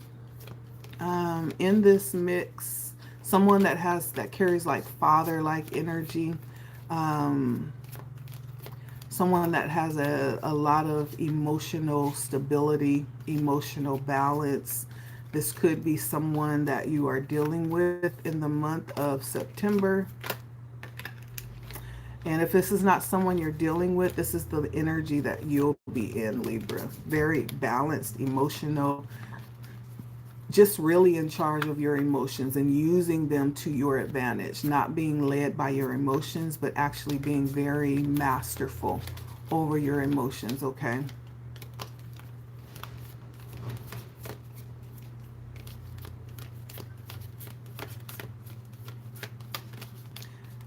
in this mix, someone that carries like father-like energy, someone that has a lot of emotional stability, emotional balance. This could be someone that you are dealing with in the month of September. And if this is not someone you're dealing with, this is the energy that you'll be in, Libra. Very balanced, emotional, just really in charge of your emotions and using them to your advantage, not being led by your emotions, but actually being very masterful over your emotions, okay?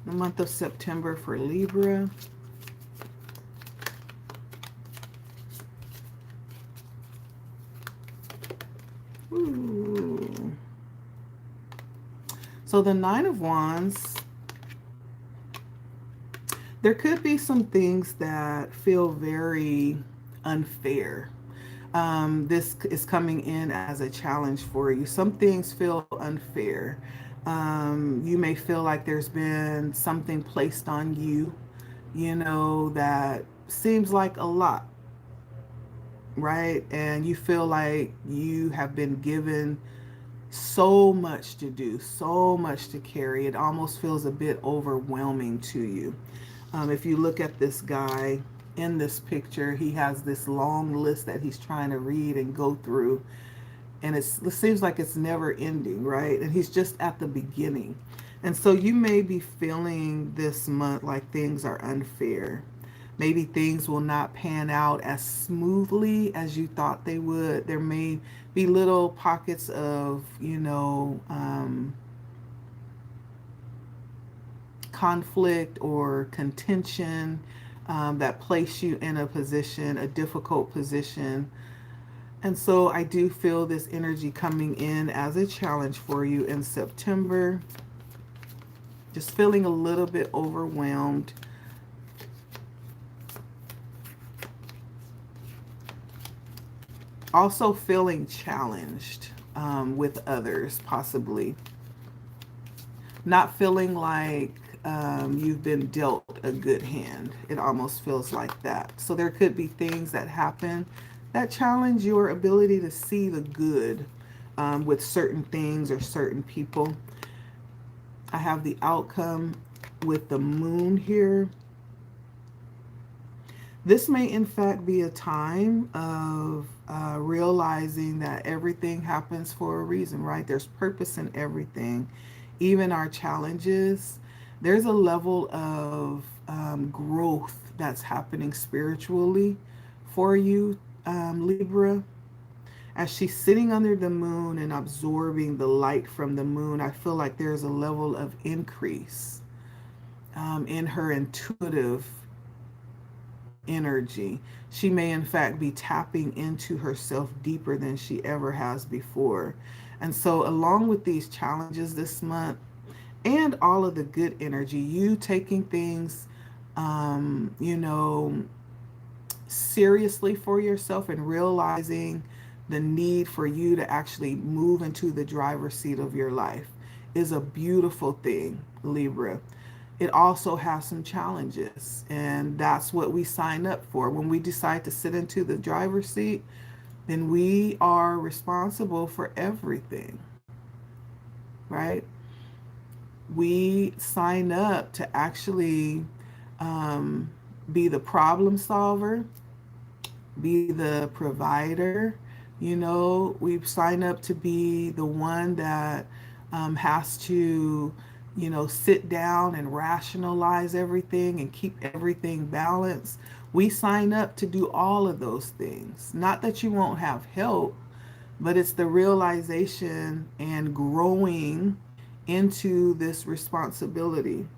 The month of September for Libra. Ooh. So the Nine of Wands, there could be some things that feel very unfair. This is coming in as a challenge for you. Some things feel unfair. You may feel like there's been something placed on you, that seems like a lot, right? And you feel like you have been given so much to do, so much to carry. It almost feels a bit overwhelming to you. If you look at this guy in this picture, he has this long list that he's trying to read and go through. And it seems like it's never ending, right? And he's just at the beginning. And so you may be feeling this month like things are unfair. Maybe things will not pan out as smoothly as you thought they would. There may be little pockets of, conflict or contention that place you in a difficult position. And so I do feel this energy coming in as a challenge for you in September. Just feeling a little bit overwhelmed. Also feeling challenged with others, possibly. Not feeling like you've been dealt a good hand. It almost feels like that. So there could be things that happen that challenge your ability to see the good with certain things or certain people. I have the outcome with the moon here. This may in fact be a time of realizing that everything happens for a reason, right? There's purpose in everything, even our challenges. There's a level of growth that's happening spiritually for you, Libra. As she's sitting under the moon and absorbing the light from the moon, I feel like there's a level of increase in her intuitive energy. She may in fact be tapping into herself deeper than she ever has before. And so along with these challenges this month and all of the good energy, you taking things seriously for yourself and realizing the need for you to actually move into the driver's seat of your life is a beautiful thing, Libra. It also has some challenges, and that's what we sign up for. When we decide to sit into the driver's seat, then we are responsible for everything, right? We sign up to actually be the problem solver, be the provider. We sign up to be the one that has to, sit down and rationalize everything and keep everything balanced. We sign up to do all of those things. Not that you won't have help, but it's the realization and growing into this responsibility.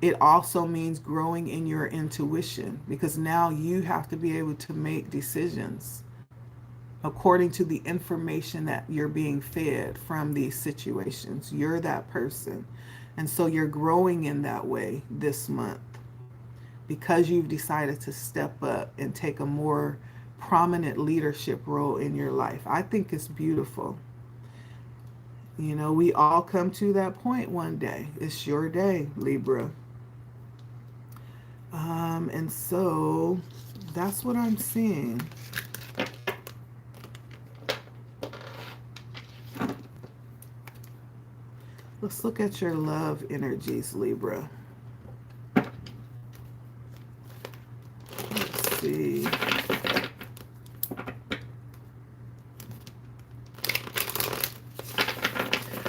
It also means growing in your intuition, because now you have to be able to make decisions according to the information that you're being fed from these situations. You're that person. And so you're growing in that way this month because you've decided to step up and take a more prominent leadership role in your life. I think it's beautiful. You know, we all come to that point one day. It's your day, Libra. And so that's what I'm seeing. Let's look at your love energies, Libra. Let's see.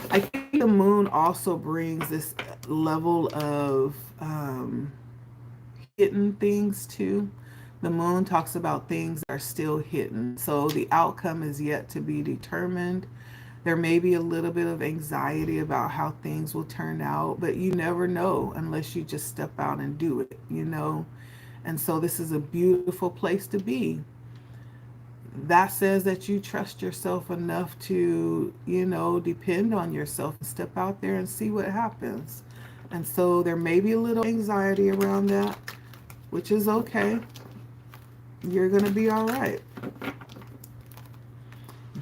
I think the moon also brings this level of hidden things too. The moon talks about things that are still hidden. So the outcome is yet to be determined. There may be a little bit of anxiety about how things will turn out, but you never know unless you just step out and do it, you know? And so this is a beautiful place to be. That says that you trust yourself enough to, you know, depend on yourself and step out there and see what happens. And so there may be a little anxiety around that, which is okay. You're going to be all right.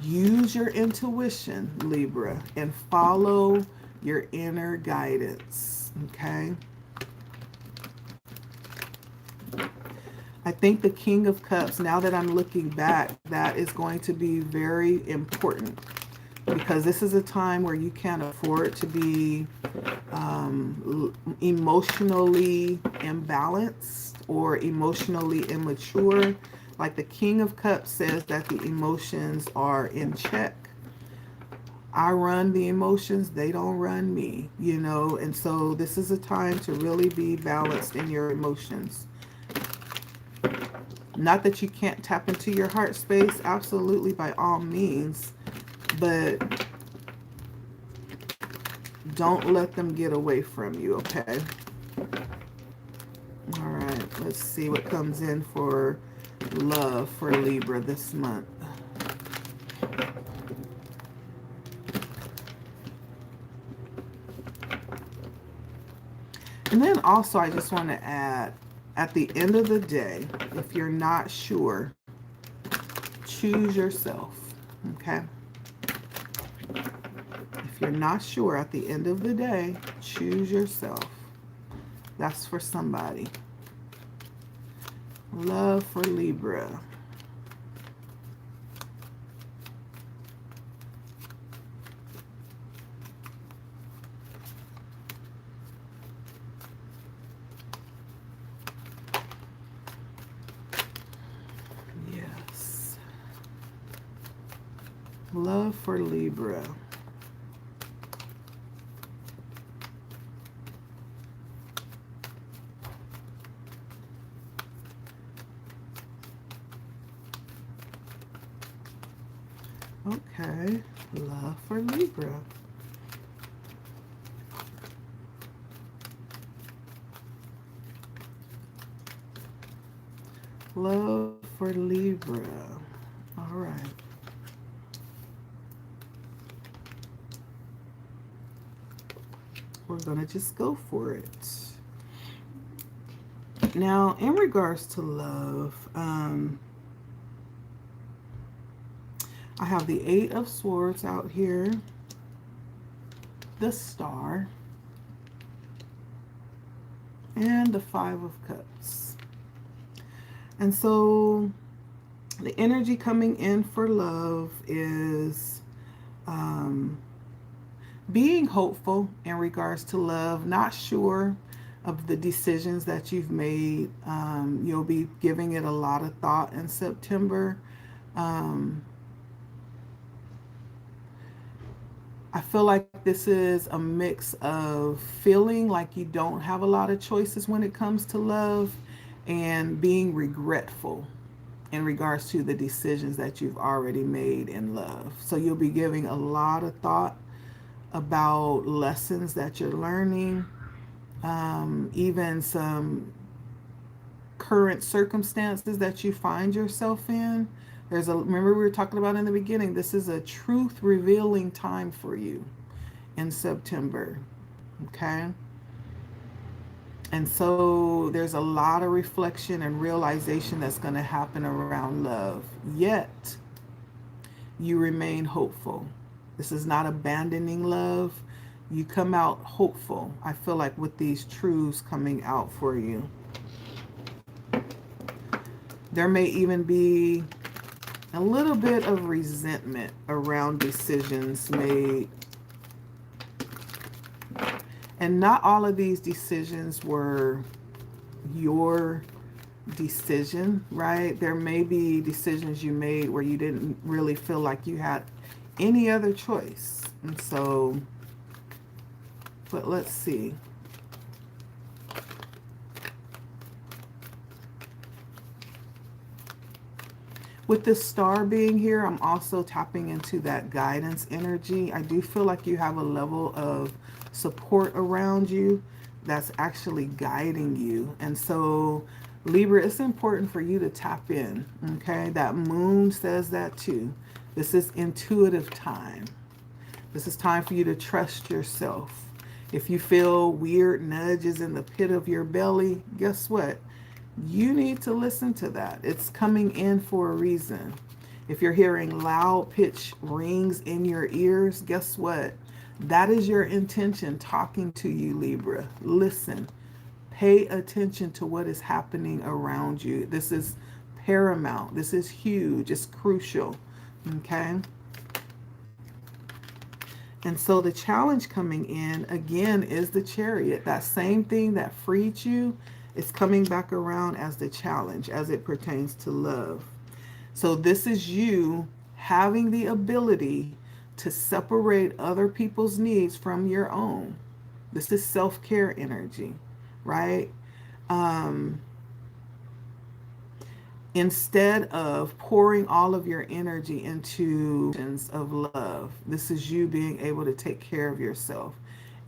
Use your intuition, Libra, and follow your inner guidance, okay? I think the King of Cups, now that I'm looking back, that is going to be very important, because this is a time where you can't afford to be emotionally imbalanced or emotionally immature. Like the King of Cups says that the emotions are in check. I run the emotions, they don't run me, you know, and so this is a time to really be balanced in your emotions. Not that you can't tap into your heart space, absolutely, by all means, but don't let them get away from you, okay? All right, let's see what comes in for love for Libra this month. And then also I just want to add, at the end of the day, if you're not sure, choose yourself, okay? If you're not sure at the end of the day, choose yourself. That's for somebody. Love for Libra. Yes. Love for Libra. Okay, love for Libra. Love for Libra. All right. We're going to just go for it. Now, in regards to love, I have the Eight of Swords out here, the Star, and the Five of Cups. And so the energy coming in for love is being hopeful in regards to love, not sure of the decisions that you've made. You'll be giving it a lot of thought in September. I feel like this is a mix of feeling like you don't have a lot of choices when it comes to love and being regretful in regards to the decisions that you've already made in love. So you'll be giving a lot of thought about lessons that you're learning, even some current circumstances that you find yourself in. Remember we were talking about in the beginning, this is a truth revealing time for you in September. Okay. And so there's a lot of reflection and realization that's going to happen around love. Yet, you remain hopeful. This is not abandoning love. You come out hopeful, I feel like, with these truths coming out for you. There may even be a little bit of resentment around decisions made. And not all of these decisions were your decision, right? There may be decisions you made where you didn't really feel like you had any other choice. And so, but let's see. With this star being here, I'm also tapping into that guidance energy. I do feel like you have a level of support around you that's actually guiding you. And so, Libra, it's important for you to tap in, okay? That moon says that too. This is intuitive time. This is time for you to trust yourself. If you feel weird nudges in the pit of your belly, guess what? You need to listen to that. It's coming in for a reason. If you're hearing loud pitch rings in your ears, guess what? That is your intention talking to you, Libra. Listen. Pay attention to what is happening around you. This is paramount. This is huge. It's crucial. Okay? And so the challenge coming in, again, is the Chariot. That same thing that freed you is coming back around as the challenge as it pertains to love. So this is you having the ability to separate other people's needs from your own. This is self-care energy, right? Instead of pouring all of your energy into of love, this is you being able to take care of yourself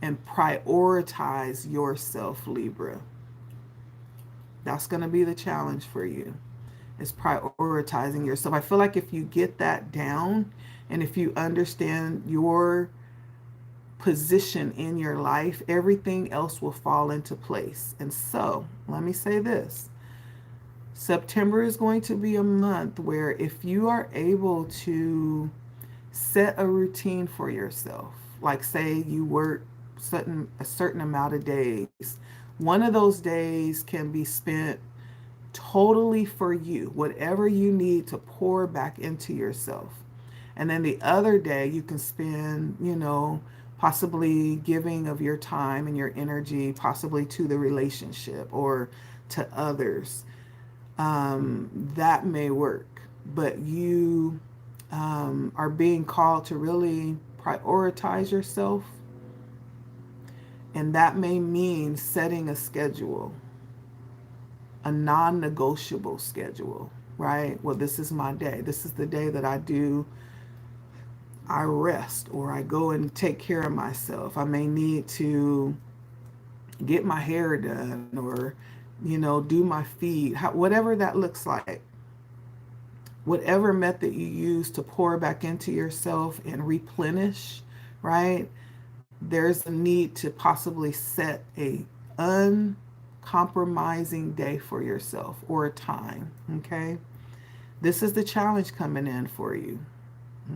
and prioritize yourself, Libra. That's going to be the challenge for you, is prioritizing yourself. I feel like if you get that down and if you understand your position in your life, everything else will fall into place. And so, let me say this. September is going to be a month where if you are able to set a routine for yourself, like say you work a certain amount of days, one of those days can be spent totally for you, whatever you need to pour back into yourself. And then the other day you can spend, possibly giving of your time and your energy, possibly to the relationship or to others. That may work, but you are being called to really prioritize yourself. And that may mean setting a schedule, a non-negotiable schedule, right? Well, this is my day. This is the day that I rest or I go and take care of myself. I may need to get my hair done or, do my feet, whatever that looks like. Whatever method you use to pour back into yourself and replenish, right? There's a need to possibly set a uncompromising day for yourself or a time, okay? This is the challenge coming in for you,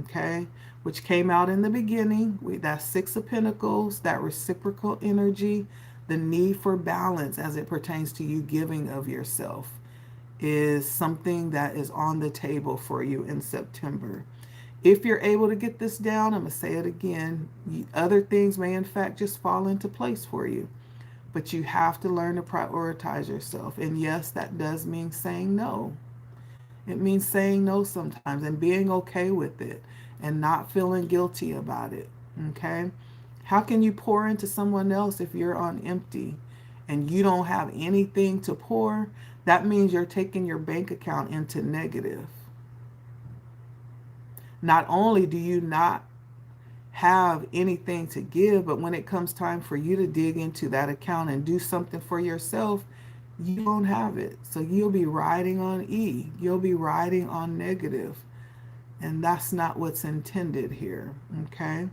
okay? Which came out in the beginning. That Six of Pentacles, that reciprocal energy, the need for balance as it pertains to you giving of yourself is something that is on the table for you in September. If you're able to get this down, I'm going to say it again, other things may in fact just fall into place for you. But you have to learn to prioritize yourself. And yes, that does mean saying no. It means saying no sometimes and being okay with it and not feeling guilty about it. Okay? How can you pour into someone else if you're on empty and you don't have anything to pour? That means you're taking your bank account into negative. Not only do you not have anything to give, but when it comes time for you to dig into that account and do something for yourself, you won't have it. So you'll be riding on E. You'll be riding on negative. And that's not what's intended here. Okay?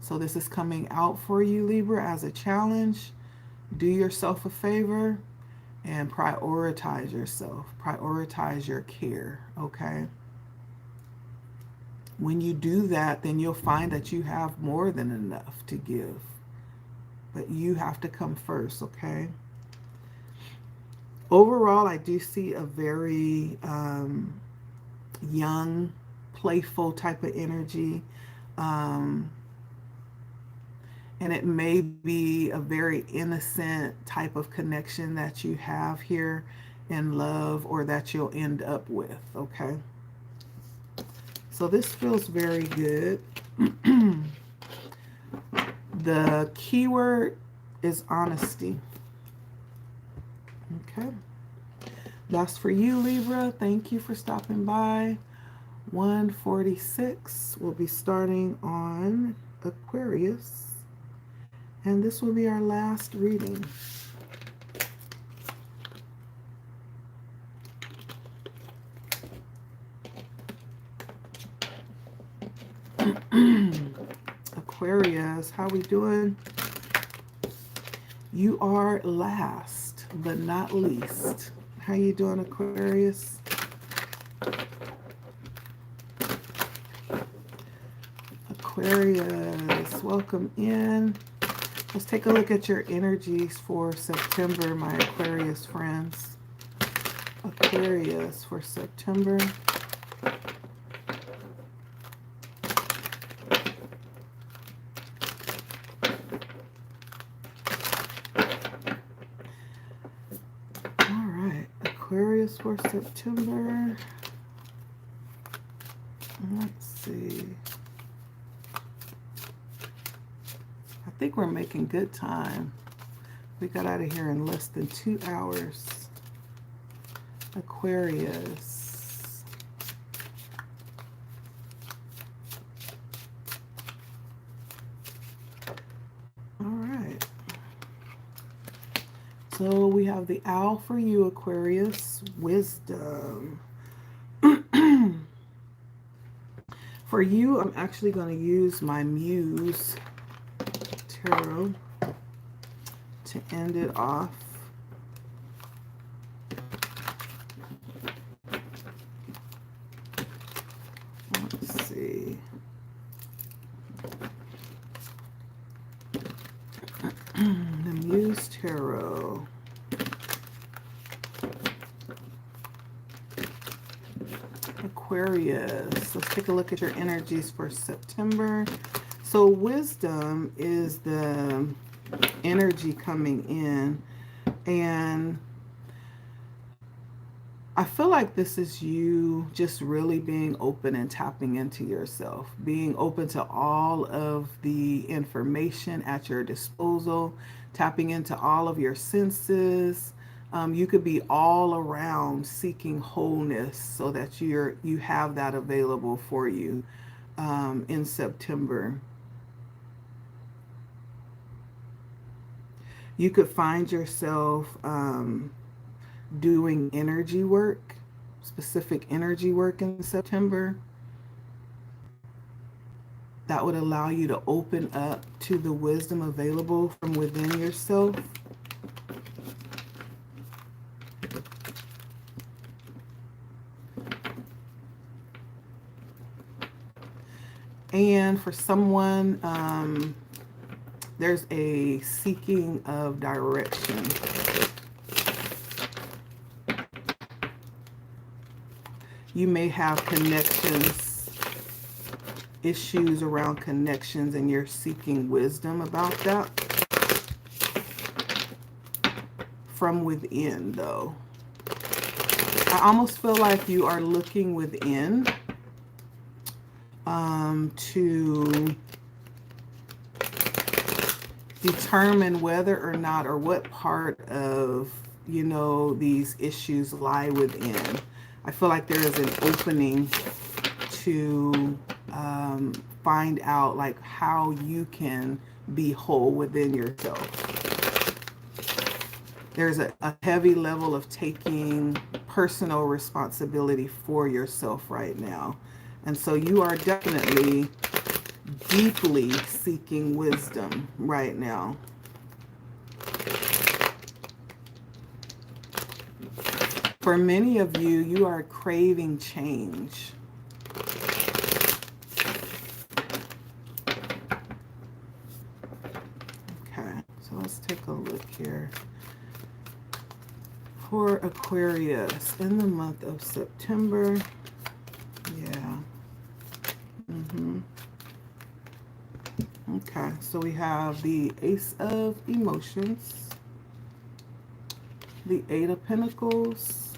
So this is coming out for you, Libra, as a challenge. Do yourself a favor and prioritize yourself. Prioritize your care. Okay? When you do that, then you'll find that you have more than enough to give. But you have to come first, okay? Overall, I do see a very young, playful type of energy. And it may be a very innocent type of connection that you have here in love, or that you'll end up with, okay? So this feels very good. The keyword is honesty. Okay. That's for you, Libra. Thank you for stopping by. 146. We'll be starting on Aquarius. And this will be our last reading. Aquarius, how we doing? You are last but not least. How you doing, Aquarius? Aquarius, welcome in. Let's take a look at your energies for September, my Aquarius friends. Aquarius for September. Aquarius for September. Let's see. I think we're making good time. We got out of here in less than 2 hours. Aquarius. All right. So we have the owl for you, Aquarius. Wisdom. For you, I'm actually going to use my Muse Tarot to end it off. Let's see. The Muse Tarot. Aquarius. Let's take a look at your energies for September. So wisdom is the energy coming in, and I feel like this is you just really being open and tapping into yourself, being open to all of the information at your disposal, tapping into all of your senses. You could be all around seeking wholeness so that you have that available for you in September. You could find yourself doing energy work, specific energy work in September that would allow you to open up to the wisdom available from within yourself. And for someone, there's a seeking of direction. You may have connections, issues around connections, and you're seeking wisdom about that. From within, though. I almost feel like you are looking within to determine whether or not, or what part of, these issues lie within. I feel like there is an opening to find out like how you can be whole within yourself. There's a heavy level of taking personal responsibility for yourself right now. And so you are definitely deeply seeking wisdom right now. For many of you, you are craving change. Okay, so let's take a look here. For Aquarius in the month of September. Yeah. Okay, so we have the Ace of Emotions, the Eight of Pentacles,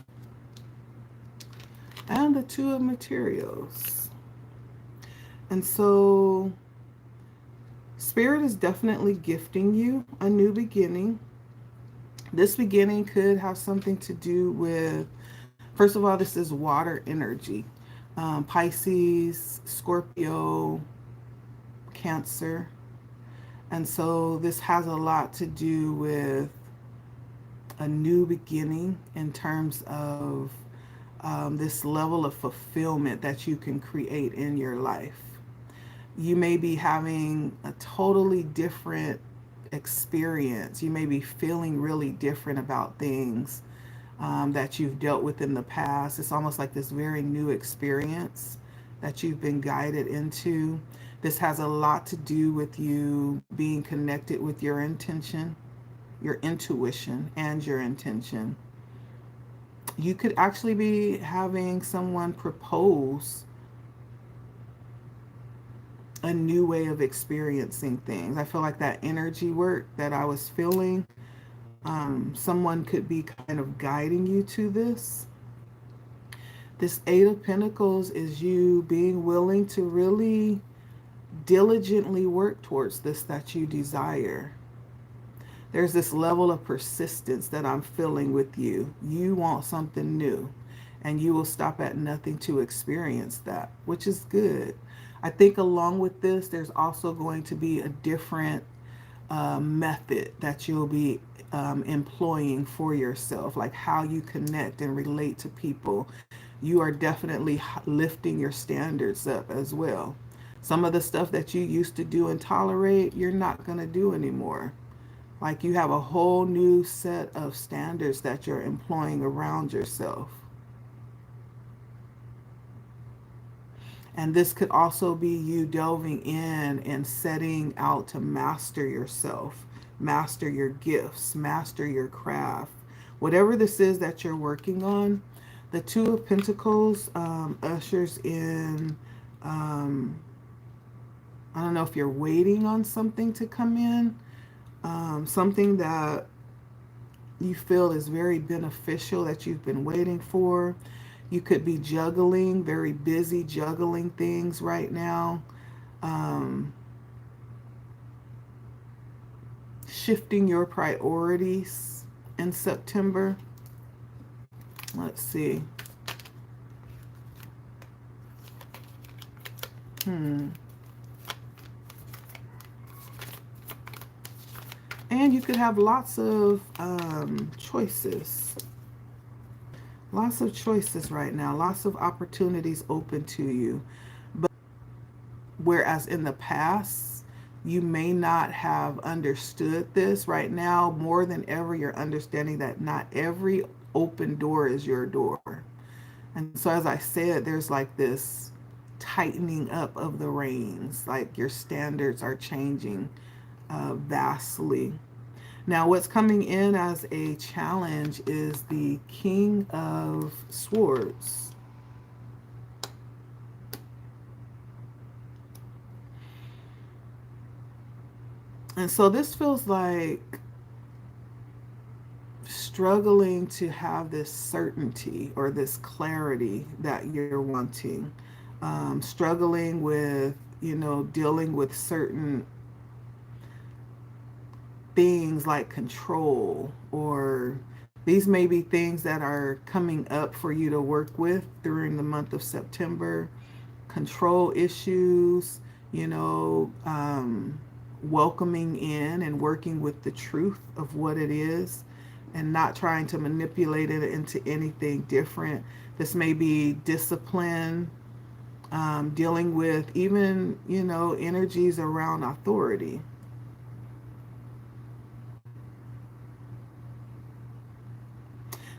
and the Two of Materials. And so Spirit is definitely gifting you a new beginning. This beginning could have something to do with, first of all, this is water energy. Pisces, Scorpio, Cancer. And so this has a lot to do with a new beginning in terms of this level of fulfillment that you can create in your life. You may be having a totally different experience. You may be feeling really different about things that you've dealt with in the past. It's almost like this very new experience that you've been guided into. This has a lot to do with you being connected with your intention, your intuition, and your intention. You could actually be having someone propose a new way of experiencing things. I feel like that energy work that I was feeling, someone could be kind of guiding you to this. This Eight of Pentacles is you being willing to really diligently work towards this that you desire. There's this level of persistence that I'm feeling with you. You want something new, and you will stop at nothing to experience that, which is good. I think along with this, there's also going to be a different method that you'll be employing for yourself, like how you connect and relate to people. You are definitely lifting your standards up as well. Some of the stuff that you used to do and tolerate, you're not going to do anymore. Like you have a whole new set of standards that you're employing around yourself. And this could also be you delving in and setting out to master yourself, master your gifts, master your craft. Whatever this is that you're working on, the Two of Pentacles ushers in, I don't know if you're waiting on something to come in, something that you feel is very beneficial that you've been waiting for. You could be juggling, very busy juggling things right now. Shifting your priorities in September. Let's see. And you could have lots of choices. Lots of choices right now. Lots of opportunities open to you. But whereas in the past, you may not have understood this, right now, more than ever, you're understanding that not every open door is your door. And so as I said, there's like this tightening up of the reins. Like your standards are changing vastly. Now, what's coming in as a challenge is the King of Swords. And so this feels like struggling to have this certainty or this clarity that you're wanting. Struggling with, dealing with certain things like control, or these may be things that are coming up for you to work with during the month of September. Control issues, you know, welcoming in and working with the truth of what it is and not trying to manipulate it into anything different. This may be discipline, dealing with even, you know, energies around authority.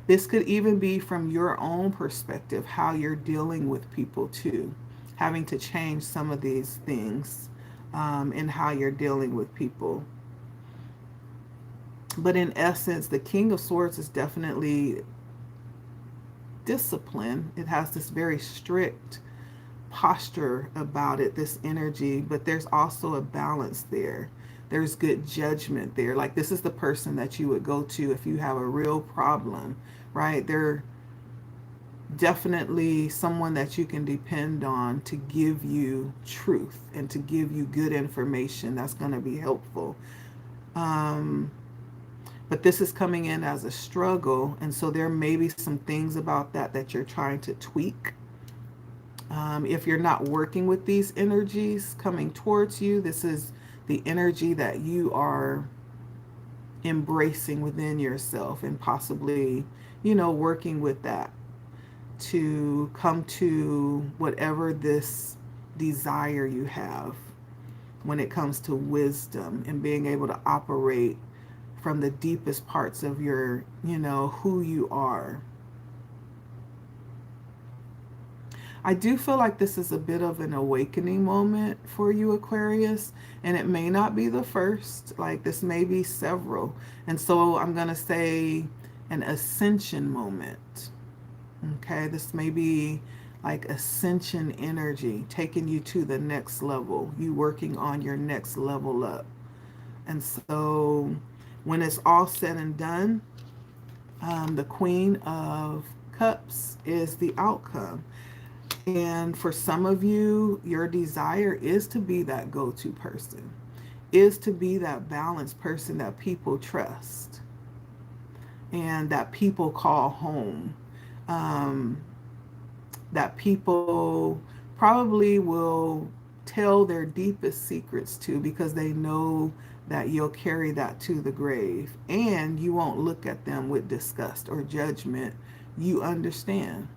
This could even be from your own perspective, how you're dealing with people too, having to change some of these things in how you're dealing with people. But in essence, the King of Swords is definitely discipline. It has this very strict posture about it, this energy, but there's also a balance there. There's good judgment there. Like, this is the person that you would go to if you have a real problem, right? They're definitely someone that you can depend on to give you truth and to give you good information that's going to be helpful. Um, but this is coming in as a struggle, and so there may be some things about that that you're trying to tweak. If you're not working with these energies coming towards you, this is the energy that you are embracing within yourself and possibly, you know, working with that to come to whatever this desire you have when it comes to wisdom and being able to operate from the deepest parts of your, you know, who you are. I do feel like this is a bit of an awakening moment for you, Aquarius, and it may not be the first. Like, this may be several. And so I'm going to say an ascension moment. Okay, this may be like ascension energy, taking you to the next level, you working on your next level up. And so when it's all said and done, the Queen of Cups is the outcome. And for some of you, your desire is to be that go-to person, is to be that balanced person that people trust and that people call home, that people probably will tell their deepest secrets to because they know that you'll carry that to the grave and you won't look at them with disgust or judgment. You understand.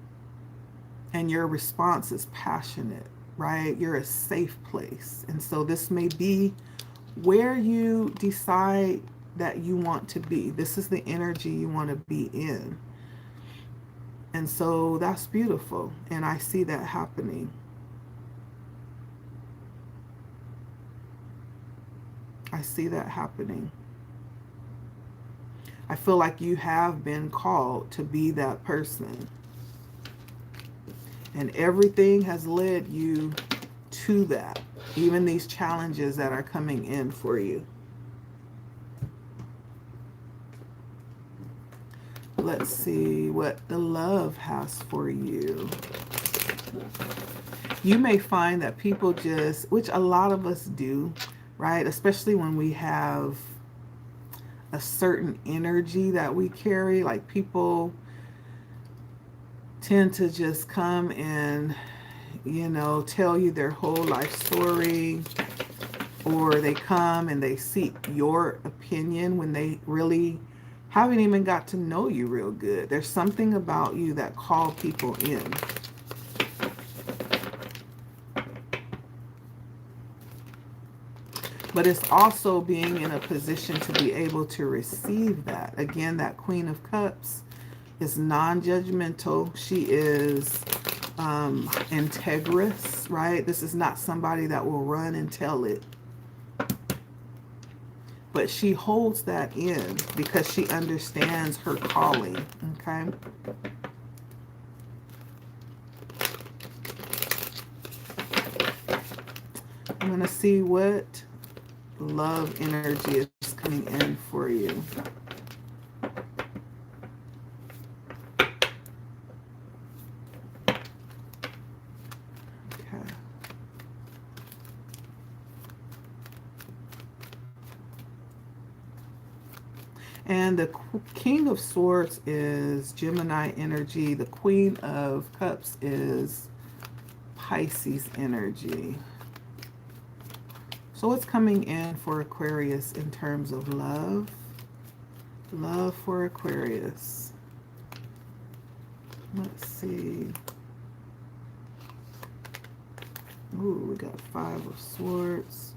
And your response is passionate, right? You're a safe place. And so this may be where you decide that you want to be. This is the energy you want to be in. And so that's beautiful. And I see that happening. I see that happening. I feel like you have been called to be that person. And everything has led you to that. Even these challenges that are coming in for you. Let's see what the love has for you. You may find that people just, which a lot of us do, right? Especially when we have a certain energy that we carry, like people tend to just come and, you know, tell you their whole life story, or they come and they seek your opinion when they really haven't even got to know you real good. There's something about you that call people in. But it's also being in a position to be able to receive that. Again, that Queen of Cups is non-judgmental. She is integrous, right? This is not somebody that will run and tell it. But she holds that in because she understands her calling, okay? I'm going to see what love energy is coming in for you. And the King of Swords is Gemini energy. The Queen of Cups is Pisces energy. So what's coming in for Aquarius in terms of love? Love for Aquarius. Let's see. Ooh, we got 5 of Swords.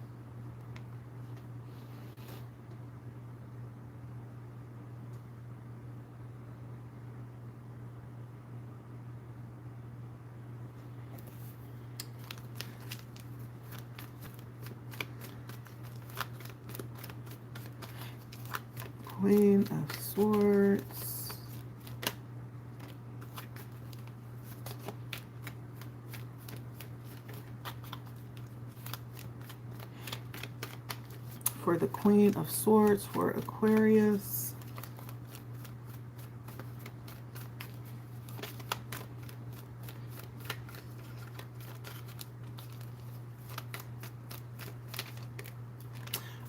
Queen of Swords. For the Queen of Swords for Aquarius.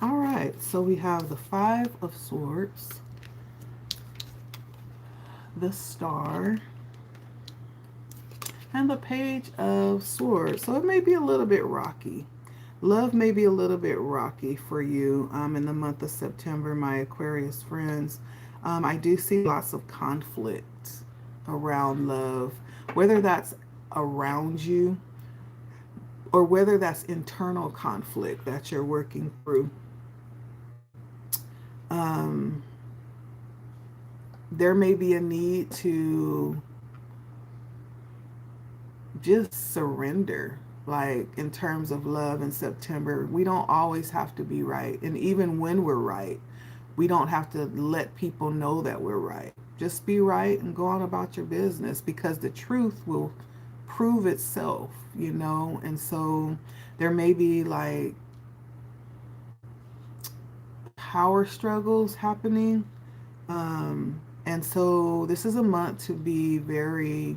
All right, so we have the 5 of Swords, the Star, and the Page of Swords. So it may be a little bit rocky. Love may be a little bit rocky for you in the month of September, my Aquarius friends. I do see lots of conflict around love, whether that's around you or whether that's internal conflict that you're working through. There may be a need to just surrender. Like in terms of love in September, we don't always have to be right. And even when we're right, we don't have to let people know that we're right. Just be right and go on about your business, because the truth will prove itself, you know? And so there may be like power struggles happening. And so this is a month to be very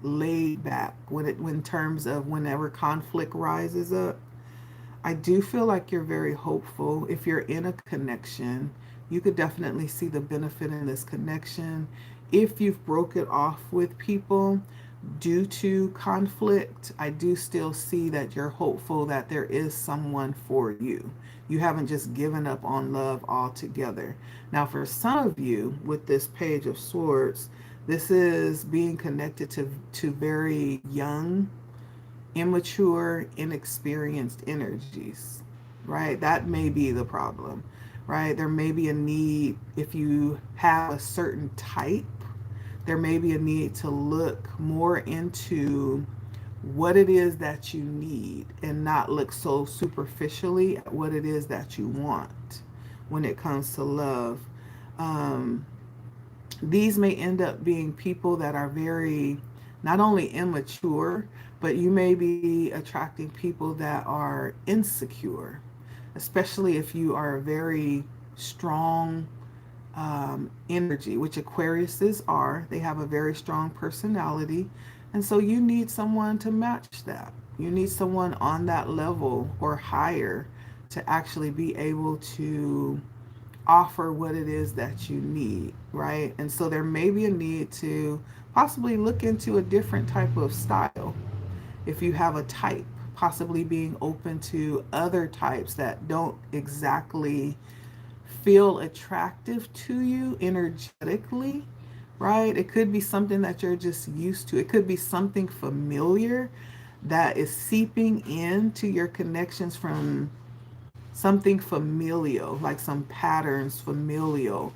laid back when terms of whenever conflict rises up. I do feel like you're very hopeful. If you're in a connection, you could definitely see the benefit in this connection. If you've broken off with people due to conflict, I do still see that you're hopeful that there is someone for you. You haven't just given up on love altogether. Now, for some of you with this Page of Swords, this is being connected to very young, immature, inexperienced energies, right? That may be the problem, right? There may be a need, if you have a certain type, there may be a need to look more into what it is that you need and not look so superficially at what it is that you want when it comes to love. These may end up being people that are very, not only immature, but you may be attracting people that are insecure, especially if you are a very strong energy, which Aquariuses are. They have a very strong personality. And so you need someone to match that. You need someone on that level or higher to actually be able to offer what it is that you need, right? And so there may be a need to possibly look into a different type of style. If you have a type, possibly being open to other types that don't exactly feel attractive to you energetically, right? It could be something that you're just used to. It could be something familiar that is seeping into your connections from something familial, like some patterns familial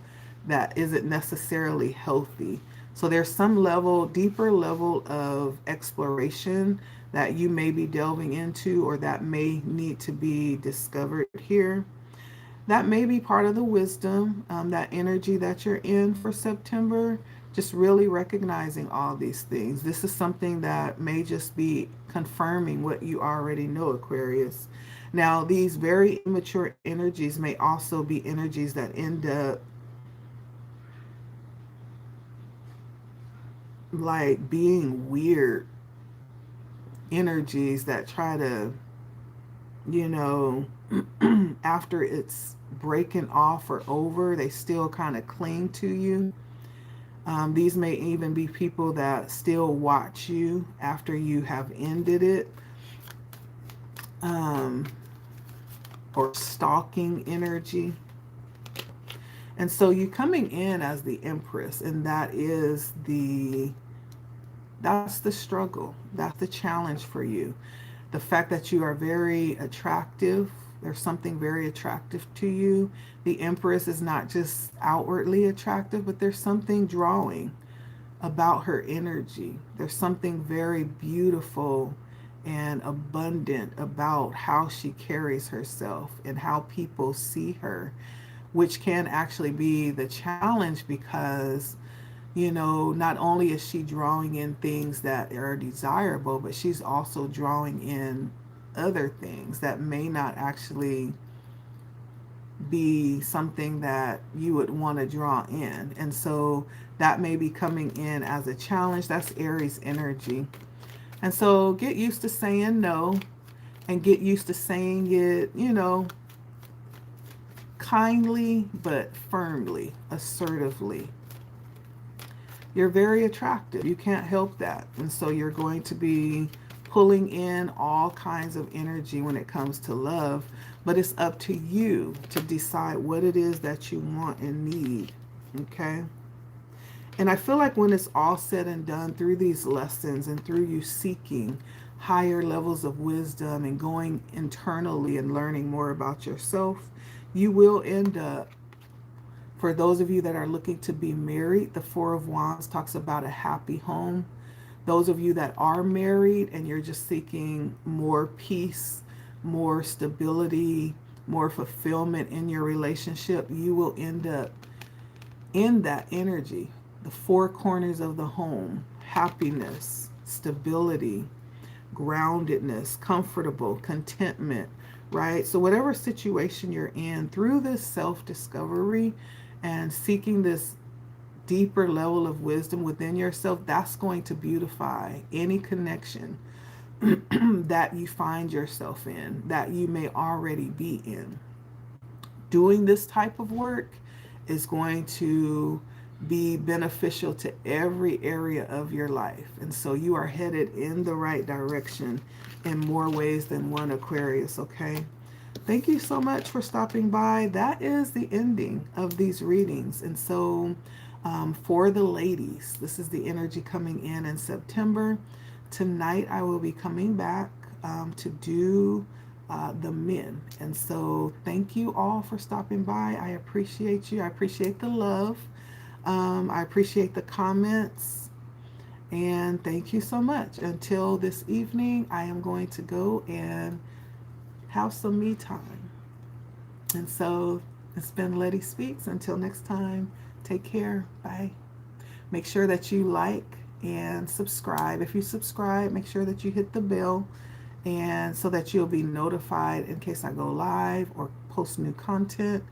that isn't necessarily healthy. So there's some level, deeper level of exploration that you may be delving into, or that may need to be discovered here. That may be part of the wisdom, that energy that you're in for September, just really recognizing all these things. This is something that may just be confirming what you already know, Aquarius. Now, these very immature energies may also be energies that end up like being weird energies that try to, you know, after it's breaking off or over, they still kind of cling to you. These may even be people that still watch you after you have ended it. um, or stalking energy. And so you coming in as the Empress, and that's the struggle. That's the challenge for you. The fact that you are very attractive, there's something very attractive to you. The Empress is not just outwardly attractive, but there's something drawing about her energy. There's something very beautiful and abundant about how she carries herself and how people see her, which can actually be the challenge because, not only is she drawing in things that are desirable, but she's also drawing in other things that may not actually be something that you would want to draw in. And so that may be coming in as a challenge. That's Aries energy. And so get used to saying no and get used to saying it, kindly but firmly, assertively. You're very attractive. You can't help that. And so you're going to be pulling in all kinds of energy when it comes to love, but it's up to you to decide what it is that you want and need. Okay? And I feel like when it's all said and done through these lessons and through you seeking higher levels of wisdom and going internally and learning more about yourself, you will end up, for those of you that are looking to be married, the Four of Wands talks about a happy home. Those of you that are married and you're just seeking more peace, more stability, more fulfillment in your relationship, you will end up in that energy. The four corners of the home: happiness, stability, groundedness, comfortable, contentment, right? So whatever situation you're in, through this self-discovery and seeking this deeper level of wisdom within yourself, that's going to beautify any connection that you find yourself in, that you may already be in. Doing this type of work is going to be beneficial to every area of your life. And so you are headed in the right direction in more ways than one, Aquarius, okay? Thank you so much for stopping by. That is the ending of these readings. And so for the ladies, this is the energy coming in September. Tonight I will be coming back to do the men. And so thank you all for stopping by. I appreciate you. I appreciate the love. I appreciate the comments. And thank you so much. Until this evening, I am going to go and have some me time. And so it's been LettiSpeaks. Until next time, take care. Bye. Make sure that you like and subscribe. If you subscribe, make sure that you hit the bell, and so that you'll be notified in case I go live or post new content.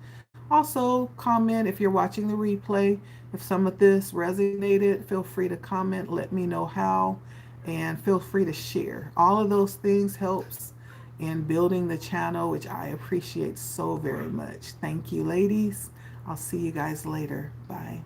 Also, comment if you're watching the replay. If some of this resonated, feel free to comment, let me know how, and feel free to share. All of those things helps in building the channel, which I appreciate so very much. Thank you, ladies. I'll see you guys later. Bye.